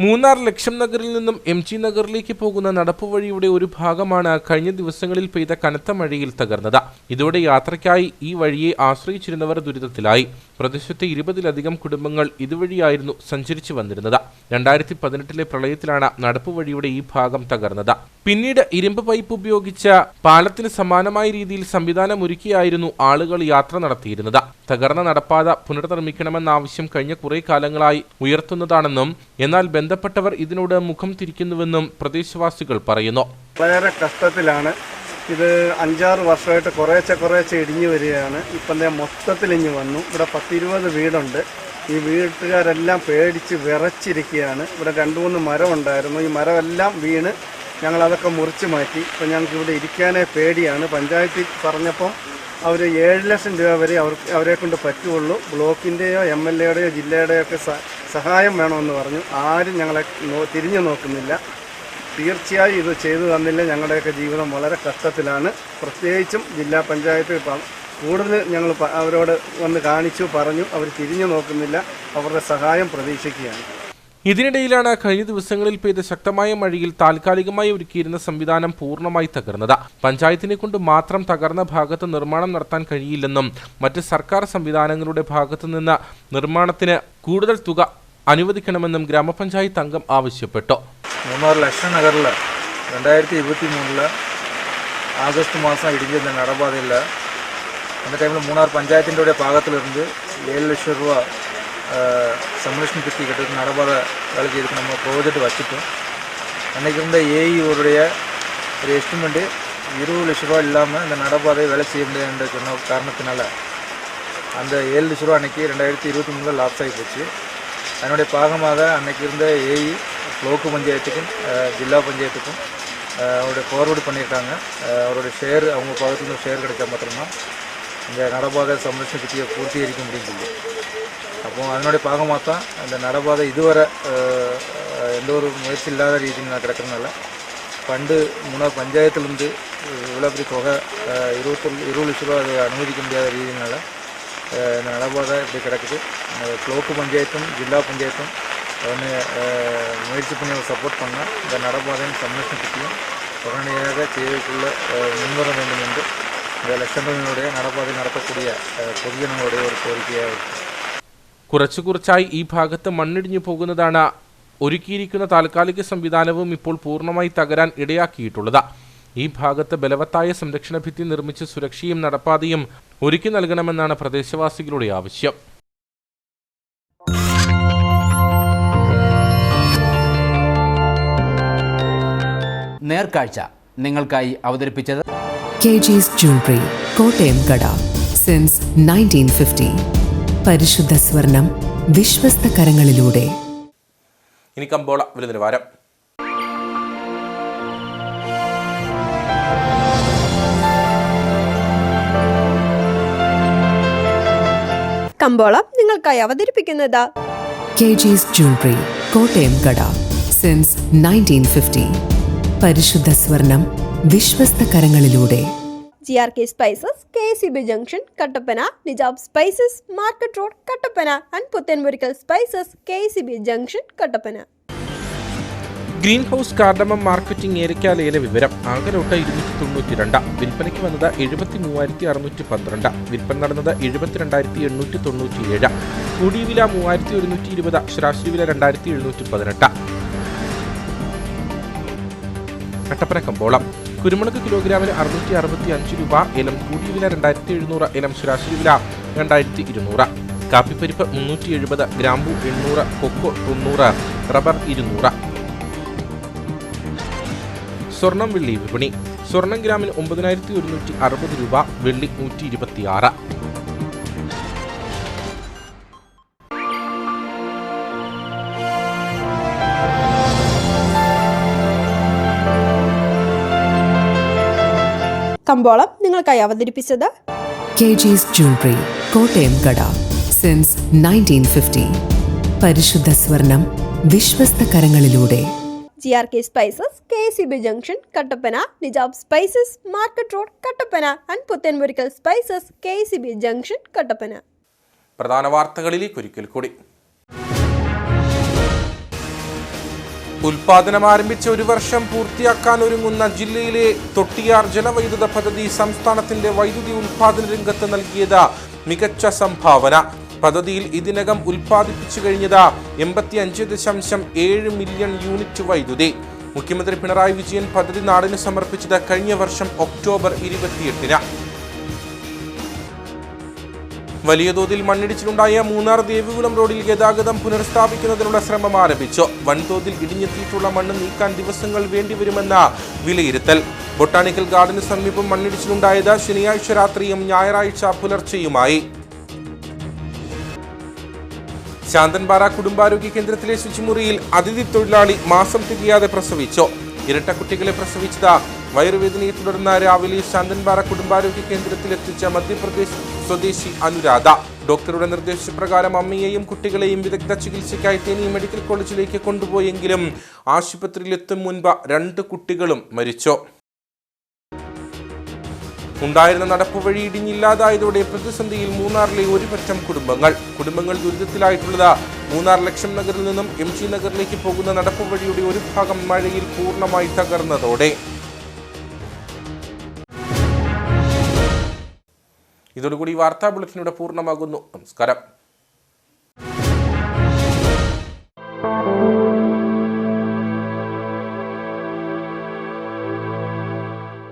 മൂന്നാർ ലക്ഷം നഗറിൽ നിന്നും MG നഗറിലേക്ക് പോകുന്ന നടപ്പുവഴിയുടെ ഒരു ഭാഗമാണ് കഴിഞ്ഞ ദിവസങ്ങളിൽ പെയ്ത കനത്ത മഴയിൽ തകർന്നത്. ഇതോടെ യാത്രയ്ക്കായി ഈ വഴിയെ ആശ്രയിച്ചിരുന്നവർ ദുരിതത്തിലായി. പ്രദേശത്തെ 20-ലധികം കുടുംബങ്ങൾ ഇതുവഴിയായിരുന്നു സഞ്ചരിച്ചു വന്നിരുന്നത്. 2018 പ്രളയത്തിലാണ് നടപ്പുവഴിയുടെ ഈ ഭാഗം തകർന്നത്. പിന്നീട് ഇരുമ്പ് പൈപ്പ് ഉപയോഗിച്ച് പാലത്തിന് സമാനമായ രീതിയിൽ സംവിധാനം ഒരുക്കിയായിരുന്നു ആളുകൾ യാത്ര നടത്തിയിരുന്നത്. തകർന്ന നടപ്പാത പുനർനിർമ്മിക്കണമെന്ന ആവശ്യം കഴിഞ്ഞ കുറെ കാലങ്ങളായി ഉയർത്തുന്നതാണെന്നും എന്നാൽ ബന്ധപ്പെട്ടവർ ഇതിനോട് മുഖം തിരിക്കുന്നുവെന്നും പ്രദേശവാസികൾ പറയുന്നു. വളരെ കഷ്ടത്തിലാണ്. ഇത് 5-6 വർഷമായിട്ട് കുറേശ്ശെ ഇടിഞ്ഞു വരികയാണ്. ഇപ്പം മൊത്തത്തിൽ ഇഞ്ഞു വന്നു. ഇവിടെ 10-20 വീടുണ്ട്. ഈ വീട്ടുകാരെല്ലാം പേടിച്ച് വിറച്ചിരിക്കുകയാണ്. ഇവിടെ 2-3 മരം ഉണ്ടായിരുന്നു. ഈ മരമെല്ലാം വീണ് ഞങ്ങളതൊക്കെ മുറിച്ച് മാറ്റി. ഇപ്പം ഞങ്ങൾക്ക് ഇവിടെ ഇരിക്കാനേ പേടിയാണ്. പഞ്ചായത്തിൽ പറഞ്ഞപ്പം അവർ 7 ലക്ഷം രൂപ വരെ അവരെ കൊണ്ട് പറ്റുള്ളൂ. ബ്ലോക്കിൻ്റെയോ MLAയുടെയോ ജില്ലയുടെയോ ഒക്കെ സഹായം വേണമെന്ന് പറഞ്ഞു. ആരും ഞങ്ങളെ തിരിഞ്ഞു നോക്കുന്നില്ല. തീർച്ചയായും ഇത് ചെയ്തു തന്നില്ല. ഞങ്ങളുടെയൊക്കെ ജീവിതം വളരെ കഷ്ടത്തിലാണ്. പ്രത്യേകിച്ചും ജില്ലാ പഞ്ചായത്ത് കൂടുതൽ ഞങ്ങൾ അവരോട് വന്ന് കാണിച്ചു, പറഞ്ഞു. അവർ തിരിഞ്ഞു നോക്കുന്നില്ല. അവരുടെ സഹായം പ്രതീക്ഷിക്കുകയാണ്. ഇതിനിടയിലാണ് കഴിഞ്ഞ ദിവസങ്ങളിൽ പെയ്ത ശക്തമായ മഴയിൽ താൽക്കാലികമായി ഒരുക്കിയിരുന്ന സംവിധാനം പൂർണ്ണമായി തകർന്നത്. പഞ്ചായത്തിനെ കൊണ്ട് മാത്രം തകർന്ന ഭാഗത്ത് നിർമ്മാണം നടത്താൻ കഴിയില്ലെന്നും മറ്റ് സർക്കാർ സംവിധാനങ്ങളുടെ ഭാഗത്തു നിന്ന് നിർമ്മാണത്തിന് കൂടുതൽ തുക അനുവദിക്കണമെന്നും ഗ്രാമപഞ്ചായത്ത് അംഗം ആവശ്യപ്പെട്ടു. മൂന്നാർ ലക്ഷം നഗറിൽ 2023 ആഗസ്റ്റ് മാസം ഇടിഞ്ഞ നടപാതയിൽ அந்த டைமில் மூணார் பஞ்சாயத்தினுடைய பாகத்திலிருந்து 7 லட்சம் ரூபா சம்ரக்ஷன் பெட்டி கட்டுறதுக்கு நடபாதை வேலை செய்யறதுக்கு நம்ம ப்ராஜெக்ட் வச்சுட்டோம். அன்றைக்கி இருந்த ஏஇயோடைய ஒரு எஸ்டிமேட்டு 20 லட்ச ரூபா இல்லாமல் இந்த நடபாதை வேலை செய்ய முடியாதுன்ற சொன்ன காரணத்தினால அந்த 7 லட்ச ரூபா அன்றைக்கி 2023 லாப்ஸ் ஆகி போச்சு. அதனுடைய பாகமாக அன்றைக்கி இருந்த ஏஇ ப்ளோக்கு பஞ்சாயத்துக்கும் ஜில்லா பஞ்சாயத்துக்கும் அவருடைய ஃபார்வேர்டு பண்ணியிருக்காங்க. அவருடைய ஷேர் அவங்க பாகத்துலேருந்து ஷேர் கிடைச்சா மாத்திரம்தான் இந்த நடபாதை சம்ரக்ஷண பெட்டியை பூர்த்தீகரிக்க முடியும் சொல்லி. அப்போது அதனுடைய பாகமாக தான் அந்த நடபாதை இதுவரை எந்த ஒரு முயற்சி இல்லாத ரீதியில் நான் கிடக்கிறதுனால ஃபண்டு மூணார் பஞ்சாயத்துலேருந்து இவ்வளோ பெரிய தொகை 20 லட்ச ரூபா அதை அனுமதிக்க முடியாத ரீதியினால இந்த நடபாதை இப்படி கிடக்குது. ப்ளோக்கு பஞ்சாயத்தும் ஜில்லா பஞ்சாயத்தும் ஒன்று முயற்சி பண்ணி சப்போர்ட் பண்ணால் இந்த நடபாதையின் சம்ரக்ஷண பெட்டியும் உடனடியாக செய்வதற்குள்ள முன்வர வேண்டும் என்று இந்த ലക്ഷങ്ങളുടെ നടപ്പാതയിൽ നടത്തக்கூடிய പൊതുജനങ്ങളുടെ ഒരു കോരിക്കയായിരുന്നു. കുറച്ചായി ഈ ഭാഗത്ത് മണ്ണിടിഞ്ഞു പോകുന്നതാണ് ഒരുക്കിയിരിക്കുന്ന താൽക്കാലിക സംവിധാനവും ഇപ്പോൾ പൂർണ്ണമായി തകരാൻ ഇടയാക്കിയിട്ടുള്ളത്. ഈ ഭാഗത്ത് ബലവത്തായ സംരക്ഷണ ഭിത്തി നിർമ്മിച്ച് സുരക്ഷയും നടപ്പാതയും ഒരുക്കി നൽകണമെന്നാണ് പ്രദേശവാസികളുടെ ആവശ്യം. നേർക്കാഴ്ച നിങ്ങൾക്കായി അവതരിപ്പിച്ചത് KG's Jewelry, കോട്ടയം കട. സിൻസ് 1950. പരിശുദ്ധ സ്വർണം വിശ്വസ്ത കരങ്ങളിലൂടെ. ഇനി കമ്പോള വില നിലവാരം. കമ്പോളം നിങ്ങൾക്കായി അവതരിപ്പിക്കുന്നത് KG's Jewelry, കോട്ടയം കട. സിൻസ് 1950. പരിശുദ്ധ സ്വർണം വിശ്വസ്ത കരങ്ങളിലൂടെ. GRK Spices, KCB Junction, Kattappana, Nijab spices, market road, Kattappana, and Puthenmurickal spices, KCB Junction, Kattappana. Green house cardamom marketing ഏലക്കാലയിലെ വിവരം. ആകലോട്ട് 292, വിൽപ്പനയ്ക്ക് വന്നത് 73,612, വിൽപ്പന നടന്നത് 72,897, കൂടിയ വില 3,120, ശരാശരി വില 2,718. കട്ടപ്പന കമ്പോളം. കുരുമുളക് കിലോഗ്രാമിന് 665 രൂപ, ഏലം കൂടിയ വില 2,700, ഏലം ശരാശരി വില 2,200. കാപ്പിപ്പരിപ്പ് 370, ഗ്രാമ്പു 800, കൊക്കോ 90, റബ്ബർ 200. സ്വർണം വെള്ളി വിപണി. സ്വർണം ഗ്രാമിന് 9,160 രൂപ, വെള്ളി 126. കമ്പോളം നിങ്ങൾക്കായി അവതരിപ്പിച്ചത് KG's Jewelry, കോട്ടയം കട. സിൻസ് 1950. പരിശുദ്ധ സ്വർണം വിശ്വസ്ത കരങ്ങളിലൂടെ. GRK Spices, KCB Junction, Kattappana, Nijab spices, market road, Kattappana and Puthenmurickal spices, KCB Junction, Kattappana. പ്രധാന വാർത്തകളിലേക്ക് ഒരിക്കൽ കൂടി. ഉൽപാദനം ആരംഭിച്ച 1 വർഷം പൂർത്തിയാക്കാൻ ഒരുങ്ങുന്ന ജില്ലയിലെ തൊട്ടിയാർ ജലവൈദ്യുത പദ്ധതി സംസ്ഥാനത്തിന്റെ വൈദ്യുതി ഉൽപാദന രംഗത്ത് നൽകിയത് മികച്ച സംഭാവന. പദ്ധതിയിൽ ഇതിനകം ഉൽപ്പാദിപ്പിച്ചു കഴിഞ്ഞത് 85.7 മില്യൺ യൂണിറ്റ് വൈദ്യുതി. മുഖ്യമന്ത്രി പിണറായി വിജയൻ പദ്ധതി നാടിന് സമർപ്പിച്ചത് കഴിഞ്ഞ വർഷം ഒക്ടോബർ 28-ന്. വലിയ തോതിൽ മണ്ണിടിച്ചിലുണ്ടായ മൂന്നാർ ദേവികുളം റോഡിൽ ഗതാഗതം പുനഃസ്ഥാപിക്കുന്നതിനുള്ള ശ്രമം ആരംഭിച്ചു. വൻതോതിൽ ഇടിഞ്ഞെത്തിയിട്ടുള്ള മണ്ണ് നീക്കാൻ ദിവസങ്ങൾ വേണ്ടിവരുമെന്ന വിലയിരുത്തൽ. ബൊട്ടാണിക്കൽ ഗാർഡന് സമീപം മണ്ണിടിച്ചിലുണ്ടായത് ശനിയാഴ്ച രാത്രിയും ഞായറാഴ്ച പുലർച്ചെയുമായി. ശാന്തൻപാറ കുടുംബാരോഗ്യ കേന്ദ്രത്തിലെ ശുചിമുറിയിൽ അതിഥി തൊഴിലാളി മാസം തികയാതെ പ്രസവിച്ചു. ഇരട്ട കുട്ടികളെ പ്രസവിച്ചത് വയറുവേദനയെ തുടർന്ന് രാവിലെ ശാന്തൻപാറ കുടുംബാരോഗ്യ കേന്ദ്രത്തിലെത്തിച്ച മധ്യപ്രദേശ് സ്വദേശി അനുരാധ. ഡോക്ടറുടെ നിർദ്ദേശപ്രകാരം അമ്മയെയും കുട്ടികളെയും വിദഗ്ധ ചികിത്സയ്ക്കായി തേനി മെഡിക്കൽ കോളേജിലേക്ക് കൊണ്ടുപോയെങ്കിലും ആശുപത്രിയിലെത്തും മുൻപ് 2 കുട്ടികളും മരിച്ചു. ഉണ്ടായിരുന്ന നടപ്പുവഴി ഇടിഞ്ഞില്ലാതായതോടെ പ്രതിസന്ധിയിൽ മൂന്നാറിലെ 1 കുടുംബങ്ങൾ ദുരിതത്തിലായിട്ടുള്ളത്. മൂന്നാർ ലക്ഷം നഗറിൽ നിന്നും MG നഗറിലേക്ക് പോകുന്ന നടപ്പുവഴിയുടെ ഒരു ഭാഗം മഴയിൽ പൂർണ്ണമായി തകർന്നതോടെ. ഇതോടുകൂടി വാർത്താ ബുള്ളറ്റിനിവിടെ പൂർണ്ണമാകുന്നു. നമസ്കാരം.